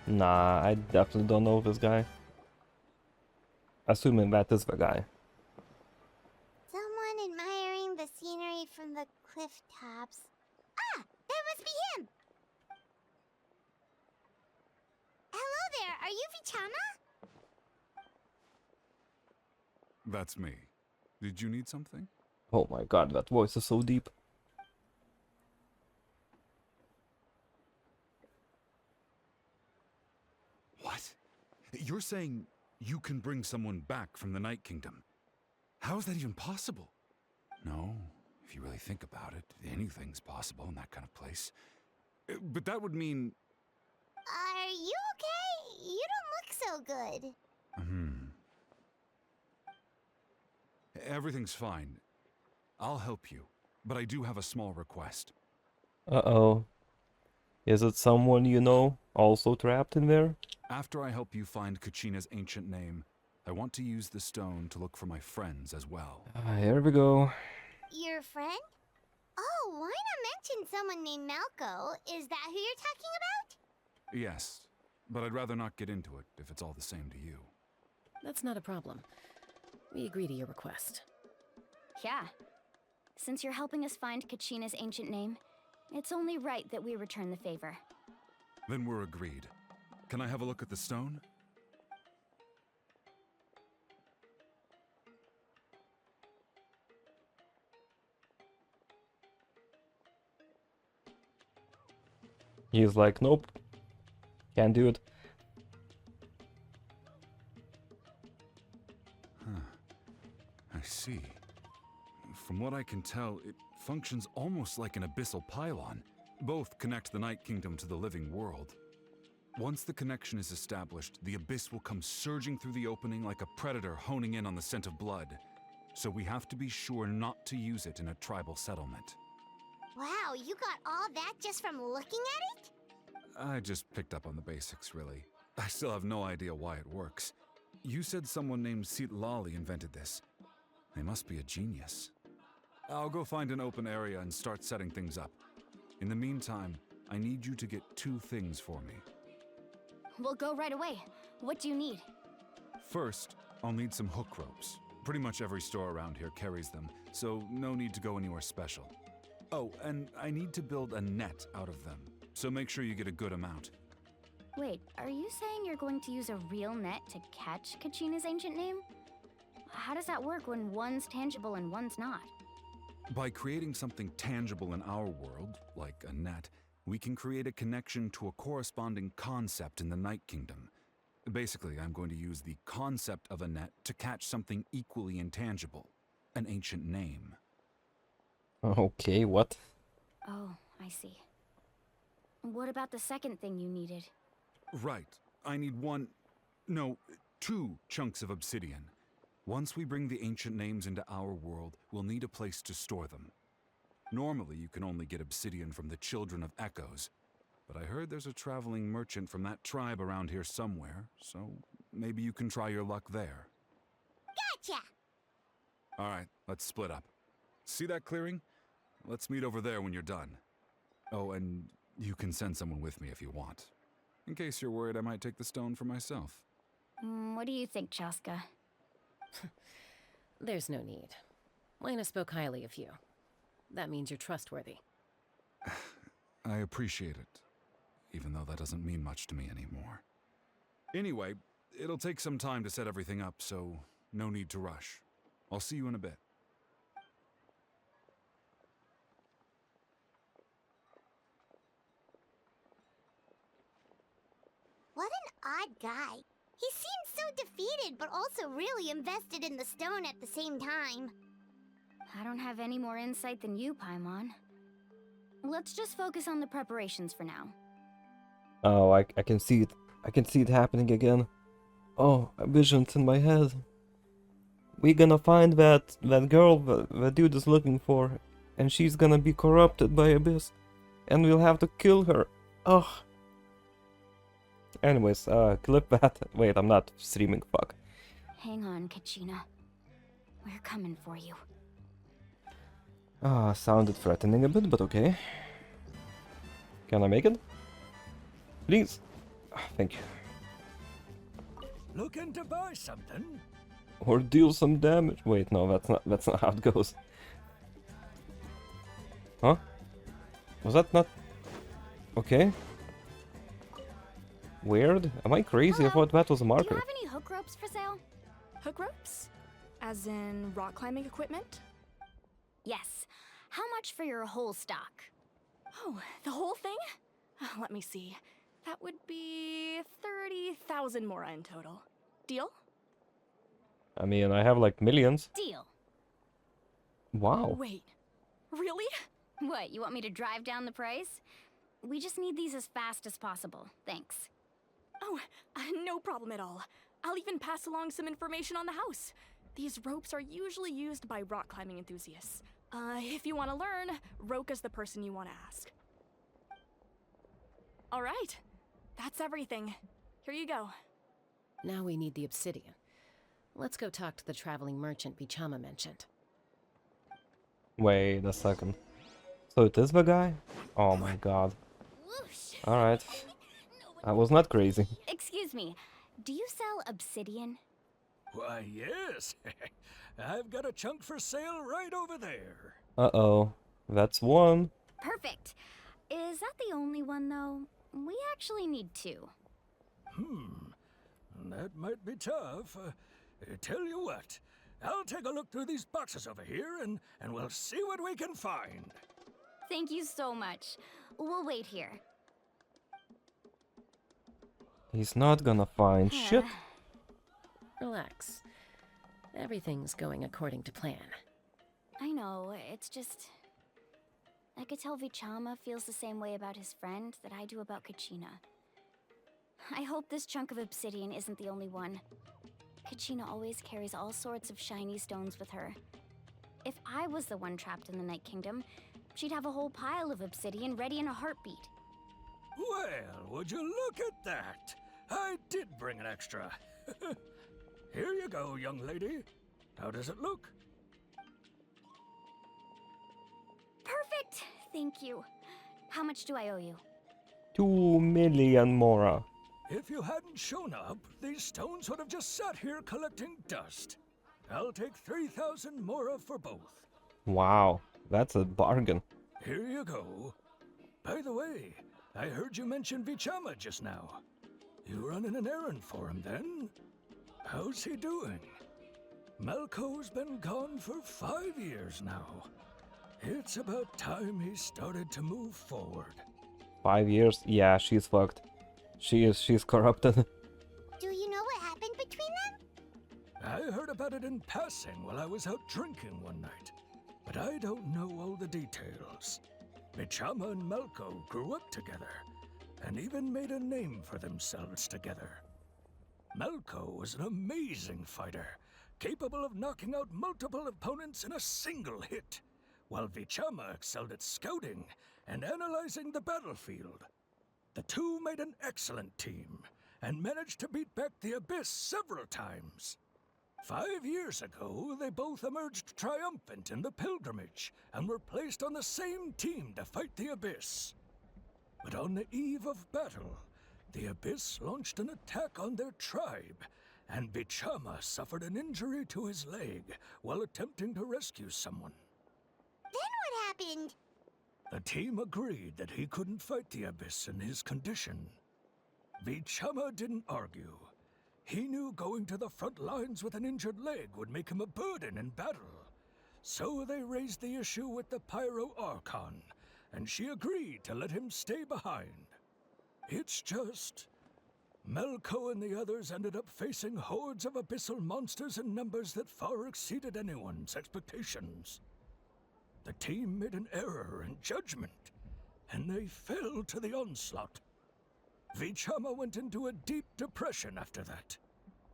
Nah, I definitely don't know this guy. Assuming that is the guy. Someone admiring the scenery from the cliff tops. Ah, that must be him! Hello there, are you Vichama? That's me. Did you need something? Oh my god, that voice is so deep. What? You're saying you can bring someone back from the Night Kingdom? How is that even possible? No, if you really think about it, anything's possible in that kind of place. But that would mean... Are you okay? You don't look so good. Everything's fine. I'll help you, but I do have a small request. Uh-oh. Is it someone you know also trapped in there? After I help you find Kachina's ancient name, I want to use the stone to look for my friends as well. Here we go. Your friend? Oh, why not mention someone named Malco? Is that who you're talking about? Yes, but I'd rather not get into it if it's all the same to you. That's not a problem. We agree to your request. Yeah. Since you're helping us find Kachina's ancient name, it's only right that we return the favor. Then we're agreed. Can I have a look at the stone? He's like, nope. Can't do it. I see. From what I can tell, it functions almost like an abyssal pylon. Both connect the Night Kingdom to the living world. Once the connection is established, the abyss will come surging through the opening like a predator honing in on the scent of blood. So we have to be sure not to use it in a tribal settlement. Wow, you got all that just from looking at it? I just picked up on the basics, really. I still have no idea why it works. You said someone named Lali invented this. They must be a genius. I'll go find an open area and start setting things up. In the meantime, I need you to get 2 things for me. We'll go right away. What do you need? First, I'll need some hook ropes. Pretty much every store around here carries them, so no need to go anywhere special. Oh, and I need to build a net out of them, so make sure you get a good amount. Wait, are you saying you're going to use a real net to catch Kachina's ancient name? How does that work when one's tangible and one's not? By creating something tangible in our world, like a net, we can create a connection to a corresponding concept in the Night Kingdom. Basically, I'm going to use the concept of a net to catch something equally intangible, an ancient name. Okay, what? Oh, I see. What about the second thing you needed? Right. I need two chunks of obsidian. Once we bring the ancient names into our world, we'll need a place to store them. Normally, you can only get obsidian from the Children of Echoes, but I heard there's a traveling merchant from that tribe around here somewhere, so maybe you can try your luck there. Gotcha! Alright, let's split up. See that clearing? Let's meet over there when you're done. Oh, and you can send someone with me if you want. In case you're worried I might take the stone for myself. What do you think, Chaska? There's no need. Lena spoke highly of you. That means you're trustworthy. I appreciate it, even though that doesn't mean much to me anymore. Anyway, it'll take some time to set everything up, so no need to rush. I'll see you in a bit. What an odd guy. He seems so defeated, but also really invested in the stone at the same time. I don't have any more insight than you, Paimon. Let's just focus on the preparations for now. Oh, I can see it. I can see it happening again. Oh, visions in my head. We're gonna find that girl the dude is looking for, and she's gonna be corrupted by Abyss, and we'll have to kill her. Ugh. Anyways, clip that. Wait, I'm not streaming, fuck. Hang on, Kachina. We're coming for you. Ah, sounded threatening a bit, but okay. Can I make it? Please. Thank you. Looking to buy something? Or deal some damage. Wait, no, that's not how it goes. Huh? Was that not okay? Weird. Am I crazy? I thought that was a Do marker. you have any hook ropes for sale? Hook ropes? As in rock climbing equipment? Yes. How much for your whole stock? Oh, the whole thing? Let me see. That would be 30,000 mora in total. Deal? I mean, I have like millions. Deal. Wow. Wait, really? What, you want me to drive down the price? We just need these as fast as possible. Thanks. Oh, no problem at all. I'll even pass along some information on the house. These ropes are usually used by rock climbing enthusiasts. If you want to learn, Roka's the person you want to ask. All right, that's everything. Here you go. Now we need the obsidian. Let's go talk to the traveling merchant Vichama mentioned. Wait a second. So it is the guy? Oh my god. Alright. I was not crazy. Excuse me, do you sell obsidian? Why, yes. I've got a chunk for sale right over there. Uh-oh. That's one. Perfect. Is that the only one, though? We actually need two. That might be tough. Tell you what, I'll take a look through these boxes over here and we'll see what we can find. Thank you so much. We'll wait here. He's not gonna find shit. Relax. Everything's going according to plan. I know, it's just... I could tell Vichama feels the same way about his friend that I do about Kachina. I hope this chunk of obsidian isn't the only one. Kachina always carries all sorts of shiny stones with her. If I was the one trapped in the Night Kingdom, she'd have a whole pile of obsidian ready in a heartbeat. Well, would you look at that? I did bring an extra. Here you go, young lady. How does it look? Perfect! Thank you. How much do I owe you? 2 million mora. If you hadn't shown up, these stones would have just sat here collecting dust. I'll take 3,000 mora for both. Wow, that's a bargain. Here you go. By the way, I heard you mention Vichama just now. You running an errand for him, then? How's he doing? Malco's been gone for 5 years now. It's about time he started to move forward. 5 years? Yeah, she's fucked. She's corrupted. Do you know what happened between them? I heard about it in passing while I was out drinking one night, but I don't know all the details. Vichama and Malco grew up together, and even made a name for themselves together. Malco was an amazing fighter, capable of knocking out multiple opponents in a single hit, while Vichama excelled at scouting and analyzing the battlefield. The two made an excellent team, and managed to beat back the Abyss several times. 5 years ago, they both emerged triumphant in the pilgrimage, and were placed on the same team to fight the Abyss. But on the eve of battle, the Abyss launched an attack on their tribe, and Vichama suffered an injury to his leg while attempting to rescue someone. Then what happened? The team agreed that he couldn't fight the Abyss in his condition. Vichama didn't argue. He knew going to the front lines with an injured leg would make him a burden in battle. So they raised the issue with the pyro archon, and she agreed to let him stay behind. It's just... Malco and the others ended up facing hordes of abyssal monsters in numbers that far exceeded anyone's expectations. The team made an error in judgment, and they fell to the onslaught. Vichama went into a deep depression after that.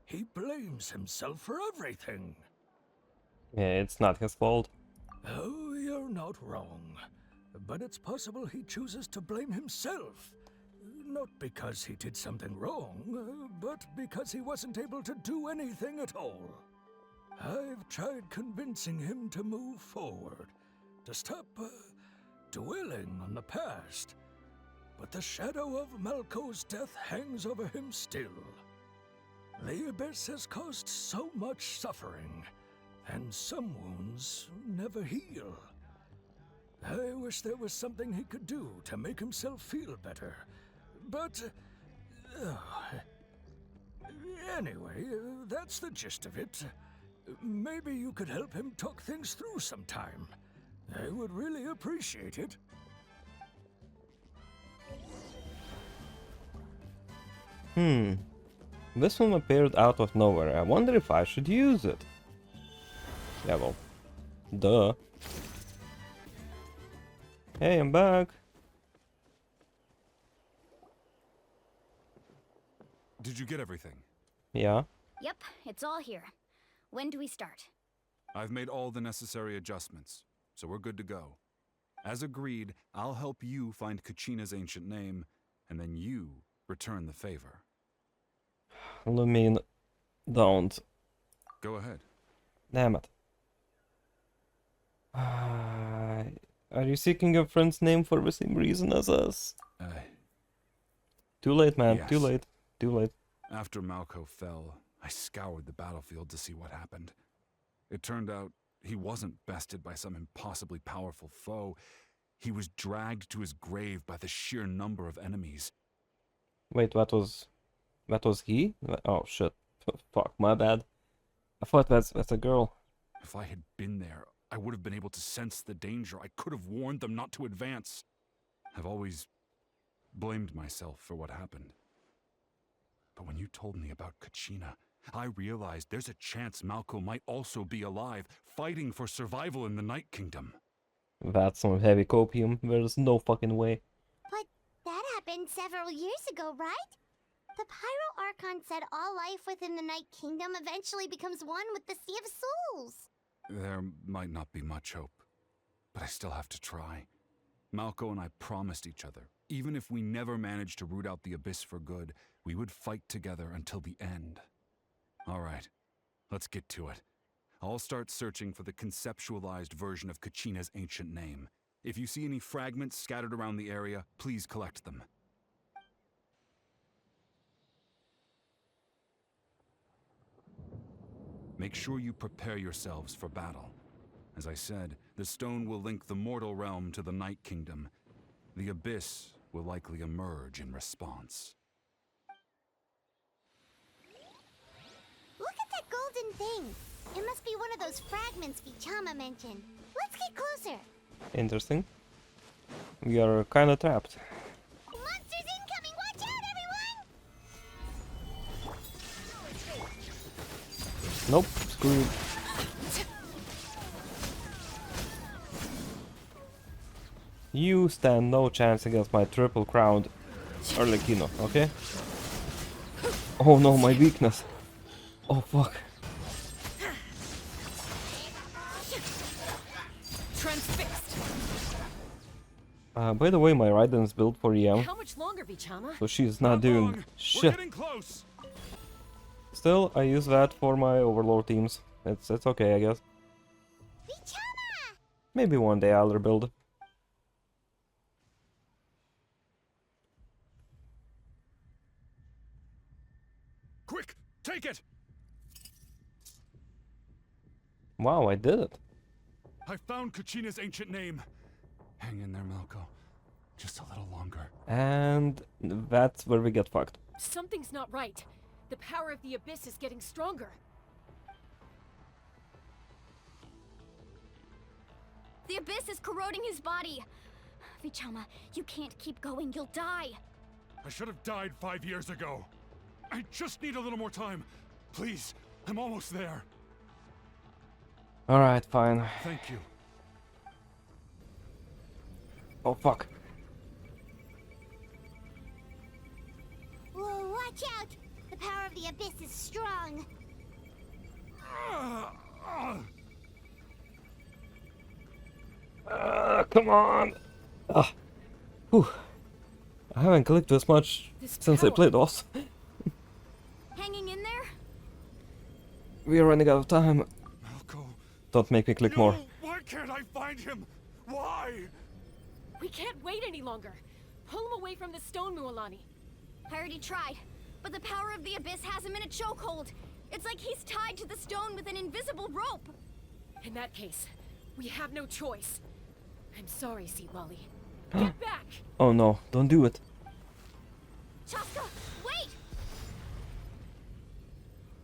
He blames himself for everything. Yeah, it's not his fault. Oh, you're not wrong. But it's possible he chooses to blame himself. Not because he did something wrong, but because he wasn't able to do anything at all. I've tried convincing him to move forward, to stop dwelling on the past. But the shadow of Malco's death hangs over him still. The Abyss has caused so much suffering, and some wounds never heal. I wish there was something he could do to make himself feel better, but... anyway, that's the gist of it. Maybe you could help him talk things through sometime. I would really appreciate it. This one appeared out of nowhere. I wonder if I should use it. Yeah, well, duh. Hey, I'm back. Did you get everything? Yeah. Yep, it's all here. When do we start? I've made all the necessary adjustments, so we're good to go. As agreed, I'll help you find Kachina's ancient name, and then you return the favor. Lumine, don't. Go ahead. Damn it. Are you seeking your friend's name for the same reason as us? Too late, man. Yes. Too late. Too late. After Malco fell, I scoured the battlefield to see what happened. It turned out he wasn't bested by some impossibly powerful foe. He was dragged to his grave by the sheer number of enemies. Wait, that was he? Oh shit. Fuck, my bad. I thought that's a girl. If I had been there, I would have been able to sense the danger. I could have warned them not to advance. I've always blamed myself for what happened. But when you told me about Kachina, I realized there's a chance Malco might also be alive, fighting for survival in the Night Kingdom. That's some heavy copium. There's no fucking way. But that happened several years ago, right? The Pyro Archon said all life within the Night Kingdom eventually becomes one with the Sea of Souls. There might not be much hope, but I still have to try. Malco and I promised each other, even if we never managed to root out the Abyss for good, we would fight together until the end. All right, let's get to it. I'll start searching for the conceptualized version of Kachina's ancient name. If you see any fragments scattered around the area, please collect them. Make sure you prepare yourselves for battle. As I said, the stone will link the mortal realm to the Night Kingdom. The Abyss will likely emerge in response. one thing. It must be one of those fragments Vichama mentioned. Let's get closer. Interesting. We are kinda trapped. Monsters incoming! Watch out, everyone! Nope, screw you. You stand no chance against my triple crowned Arlecchino, okay? Oh no, my weakness. Oh fuck. By the way, my Raiden is built for EM. How much longer, Vichama? So she's not doing We're shit. getting close. Still, I use that for my Overlord teams. It's okay, I guess. Vichama! Maybe one day I'll rebuild. Quick, take it. Wow, I did it. I found Kachina's ancient name. Hang in there, Malco. Just a little longer. And that's where we get fucked. Something's not right. The power of the Abyss is getting stronger. The Abyss is corroding his body. Vichama, you can't keep going. You'll die. I should have died 5 years ago. I just need a little more time. Please, I'm almost there. Alright, fine. Thank you. Oh fuck. Whoa, watch out! The power of the Abyss is strong. Come on. Whew. I haven't clicked this much since I played DOS. Hanging in there? We are running out of time. Malco. Don't make me click No, more. why can't I find him? Why? We can't wait any longer. Pull him away from the stone, Mualani. I already tried, but the power of the Abyss has him in a chokehold. It's like he's tied to the stone with an invisible rope. In that case, we have no choice. I'm sorry, Seawally. Get back! Oh no, don't do it. Chaska, wait!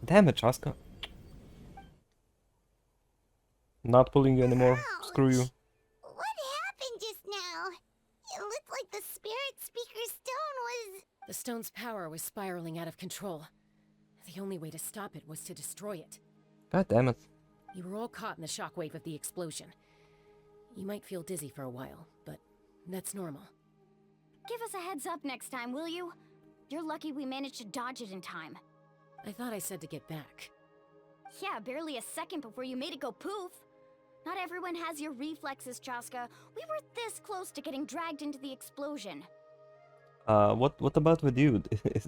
Damn it, Chaska. Not pulling you anymore. Screw you. What happened just now? It looked like the Spirit Speaker Stone was... The stone's power was spiraling out of control. The only way to stop it was to destroy it. God damn it. You were all caught in the shockwave of the explosion. You might feel dizzy for a while, but that's normal. Give us a heads up next time, will you? You're lucky we managed to dodge it in time. I thought I said to get back. Yeah, barely a second before you made it go poof. Not everyone has your reflexes, Chaska. We were this close to getting dragged into the explosion. What about with you?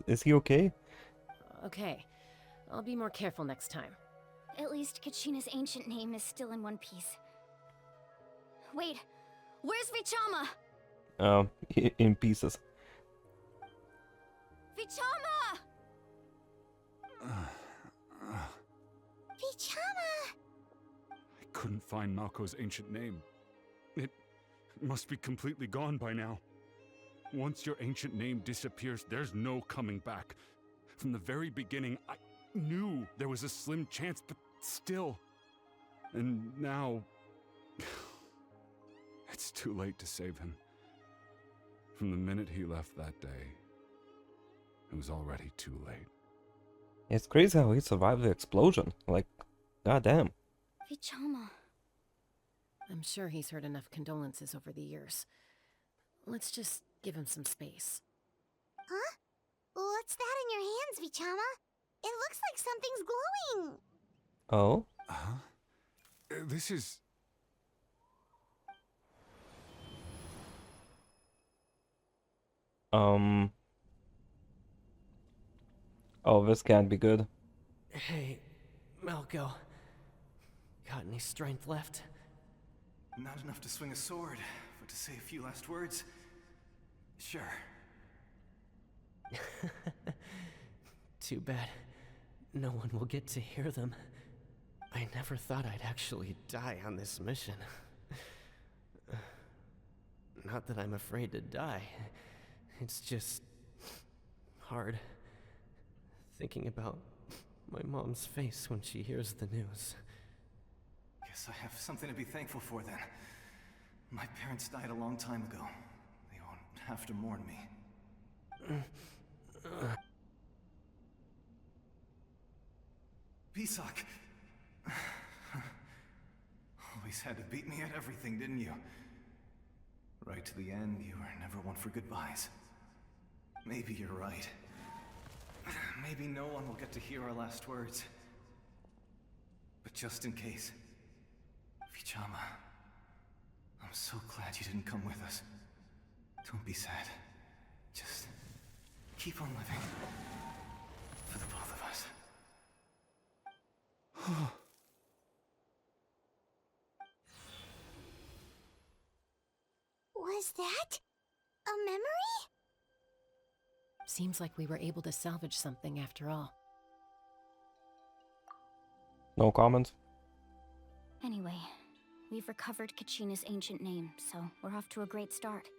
Is he okay? Okay, I'll be more careful next time. At least Kachina's ancient name is still in one piece. Wait, where's Vichama? In pieces. Vichama! Vichama! I couldn't find Malco's ancient name. It must be completely gone by now. Once your ancient name disappears, there's no coming back. From the very beginning, I knew there was a slim chance, but still. And now... it's too late to save him. From the minute he left that day, it was already too late. It's crazy how he survived the explosion. Like, goddamn. Vichama. I'm sure he's heard enough condolences over the years. Let's just give him some space. Huh? What's that in your hands, Vichama? It looks like something's glowing. Oh? Huh? This is... Oh, this can't be good. Hey, Malco. Got any strength left? Not enough to swing a sword, but to say a few last words? Sure. Too bad. No one will get to hear them. I never thought I'd actually die on this mission. Not that I'm afraid to die. It's just... hard. Thinking about My mom's face when she hears the news. Guess I have something to be thankful for then. My parents died a long time ago. They won't have to mourn me. Pisak! Always had to beat me at everything, didn't you? Right to the end, you were never one for goodbyes. Maybe you're right. Maybe no one will get to hear our last words. But just in case, Vichama, I'm so glad you didn't come with us. Don't be sad. Just keep on living. For the both of us. Was that a memory? Seems like we were able to salvage something after all. No comment. Anyway, we've recovered Kachina's ancient name, so we're off to a great start.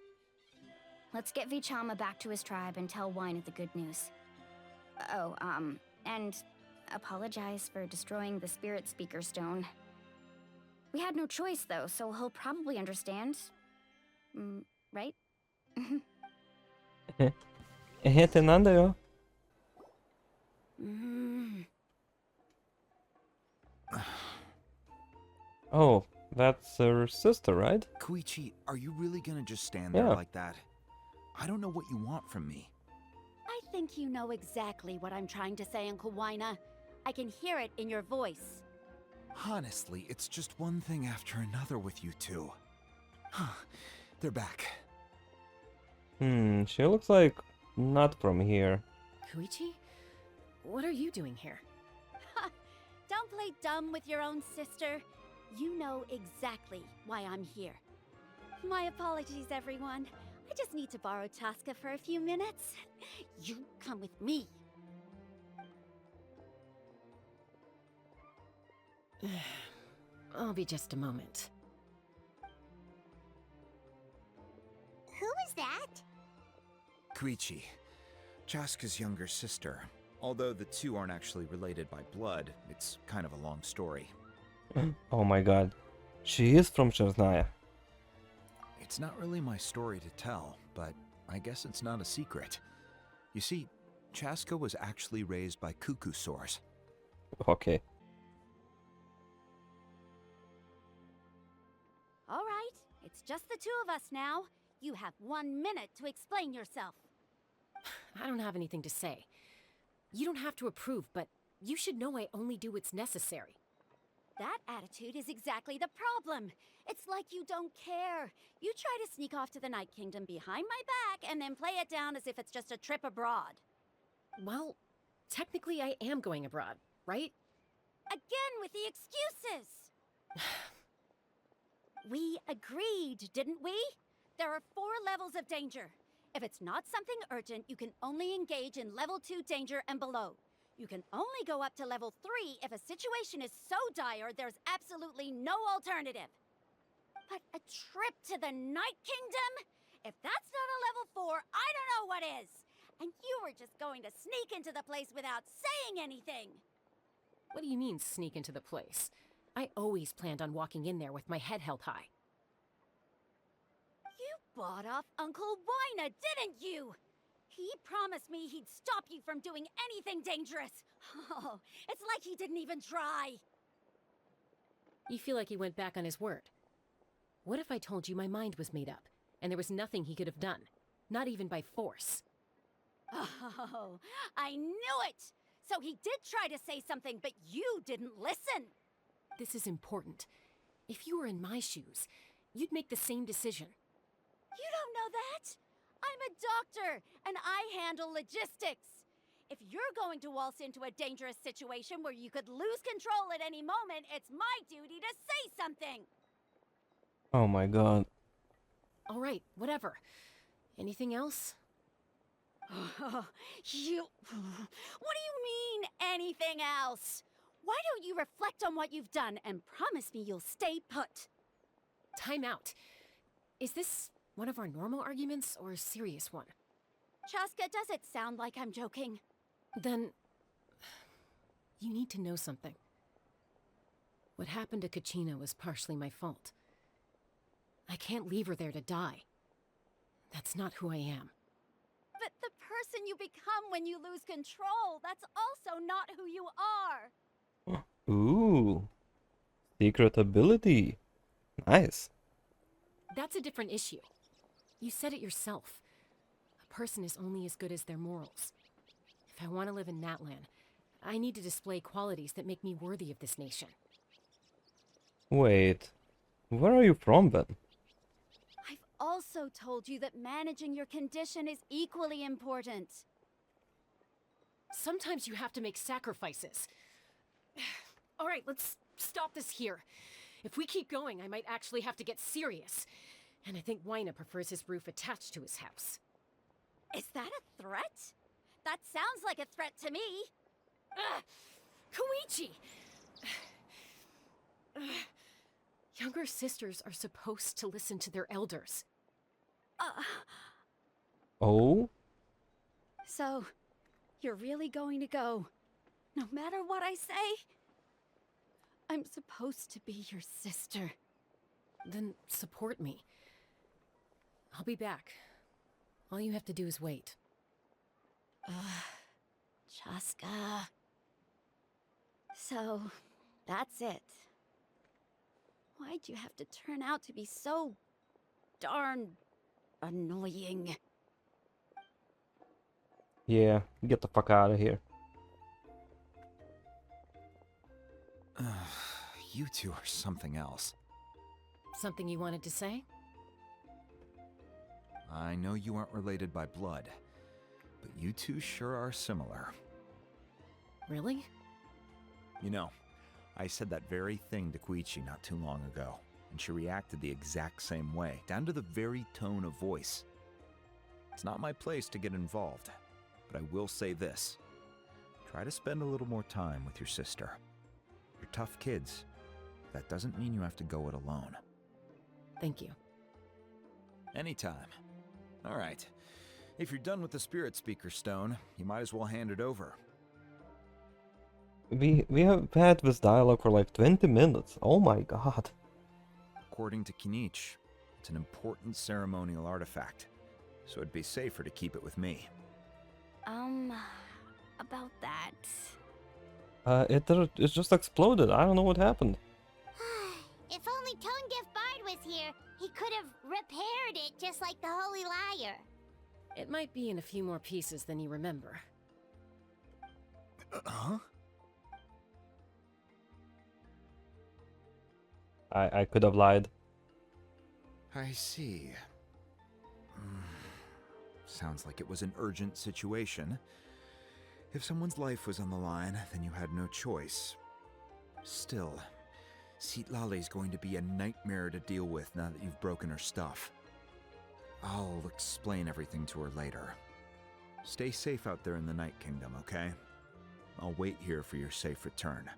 Let's get Vichama back to his tribe and tell Wina the good news. Oh, and apologize for destroying the Spirit Speaker Stone. We had no choice, though, so he'll probably understand. Right? Te nanda yo. Oh, that's her sister, right? Koichi, are you really gonna just stand there like that? I don't know what you want from me. I think you know exactly what I'm trying to say, Uncle Wina. I can hear it in your voice. Honestly, it's just one thing after another with you two. They're back. She looks like not from here. Koichi? What are you doing here? Don't play dumb with your own sister. You know exactly why I'm here. My apologies, everyone. I just need to borrow Chaska for a few minutes. You come with me. I'll be just a moment. Who is that? Koichi, Chaska's younger sister. Although the two aren't actually related by blood, it's kind of a long story. Oh my god. She is from Chernaya. It's not really my story to tell, but I guess it's not a secret. You see, Chaska was actually raised by Kukusaurs. Okay. All right, it's just the two of us now. You have 1 minute to explain yourself. I don't have anything to say. You don't have to approve, but you should know I only do what's necessary. That attitude is exactly the problem. It's like you don't care. You try to sneak off to the Night Kingdom behind my back and then play it down as if it's just a trip abroad. Well, technically I am going abroad, right? Again with the excuses! We agreed, didn't we? There are 4 levels of danger. If it's not something urgent, you can only engage in level 2 danger and below. You can only go up to level 3 if a situation is so dire there's absolutely no alternative. But a trip to the Night Kingdom? If that's not a level 4, I don't know what is. And you were just going to sneak into the place without saying anything. What do you mean, sneak into the place? I always planned on walking in there with my head held high. You bought off Uncle Wina, didn't you? He promised me he'd stop you from doing anything dangerous. Oh, it's like he didn't even try. You feel like he went back on his word. What if I told you my mind was made up, and there was nothing he could have done? Not even by force. Oh, I knew it! So he did try to say something, but you didn't listen. This is important. If you were in my shoes, you'd make the same decision. You don't know that? I'm a doctor, and I handle logistics. If you're going to waltz into a dangerous situation where you could lose control at any moment, it's my duty to say something. Oh my god. All right, whatever. Anything else? What do you mean, anything else? Why don't you reflect on what you've done and promise me you'll stay put? Time out. Is this one of our normal arguments or a serious one? Chaska, does it sound like I'm joking? Then... You need to know something. What happened to Kachina was partially my fault. I can't leave her there to die. That's not who I am. But the person you become when you lose control, that's also not who you are. Ooh. Secret ability. Nice. That's a different issue. You said it yourself. A person is only as good as their morals. If I want to live in Natlan, I need to display qualities that make me worthy of this nation. Wait. Where are you from then? I've also told you that managing your condition is equally important. Sometimes you have to make sacrifices. All right, let's stop this here. If we keep going, I might actually have to get serious. And I think Waina prefers his roof attached to his house. Is that a threat? That sounds like a threat to me. Koichi! Younger sisters are supposed to listen to their elders. Oh? So, you're really going to go, no matter what I say? I'm supposed to be your sister. Then support me. I'll be back. All you have to do is wait. Chaska. So, that's it. Why'd you have to turn out to be so darn annoying? Yeah, get the fuck out of here. You two are something else. Something you wanted to say? I know you aren't related by blood, but you two sure are similar. Really? You know, I said that very thing to Koichi not too long ago, and she reacted the exact same way, down to the very tone of voice. It's not my place to get involved, but I will say this. Try to spend a little more time with your sister. You're tough kids. That doesn't mean you have to go it alone. Thank you. Anytime. All right. If you're done with the Spirit Speaker Stone, you might as well hand it over. We have had this dialogue for like 20 minutes. Oh my god. According to Kinich, it's an important ceremonial artifact, so it'd be safer to keep it with me. About that. It just exploded. I don't know what happened. If only Tone-Deaf Bard was here, he could have repaired it just like the Holy Liar. It might be in a few more pieces than you remember. Huh? I could have lied. I see. Sounds like it was an urgent situation. If someone's life was on the line, then you had no choice. Still, Citlali's going to be a nightmare to deal with now that you've broken her stuff. I'll explain everything to her later. Stay safe out there in the Night Kingdom, okay? I'll wait here for your safe return.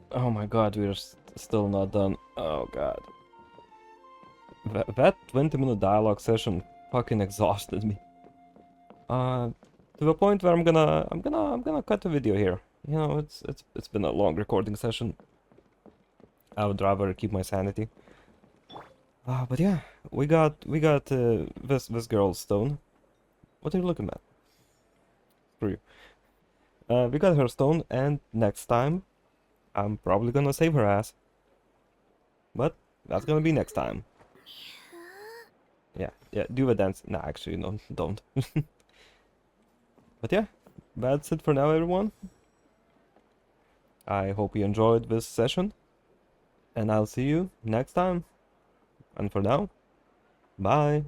Oh my god, we're still not done. Oh god. That 20-minute dialogue session fucking exhausted me. To the point where I'm gonna cut the video here. You know, it's been a long recording session. I would rather keep my sanity. But yeah, we got this girl's stone. What are you looking at? Screw you. We got her stone, and next time I'm probably gonna save her ass. But that's gonna be next time. Yeah, do a dance. Nah, actually, no, don't. But yeah, that's it for now, everyone. I hope you enjoyed this session, and I'll see you next time. And for now, bye.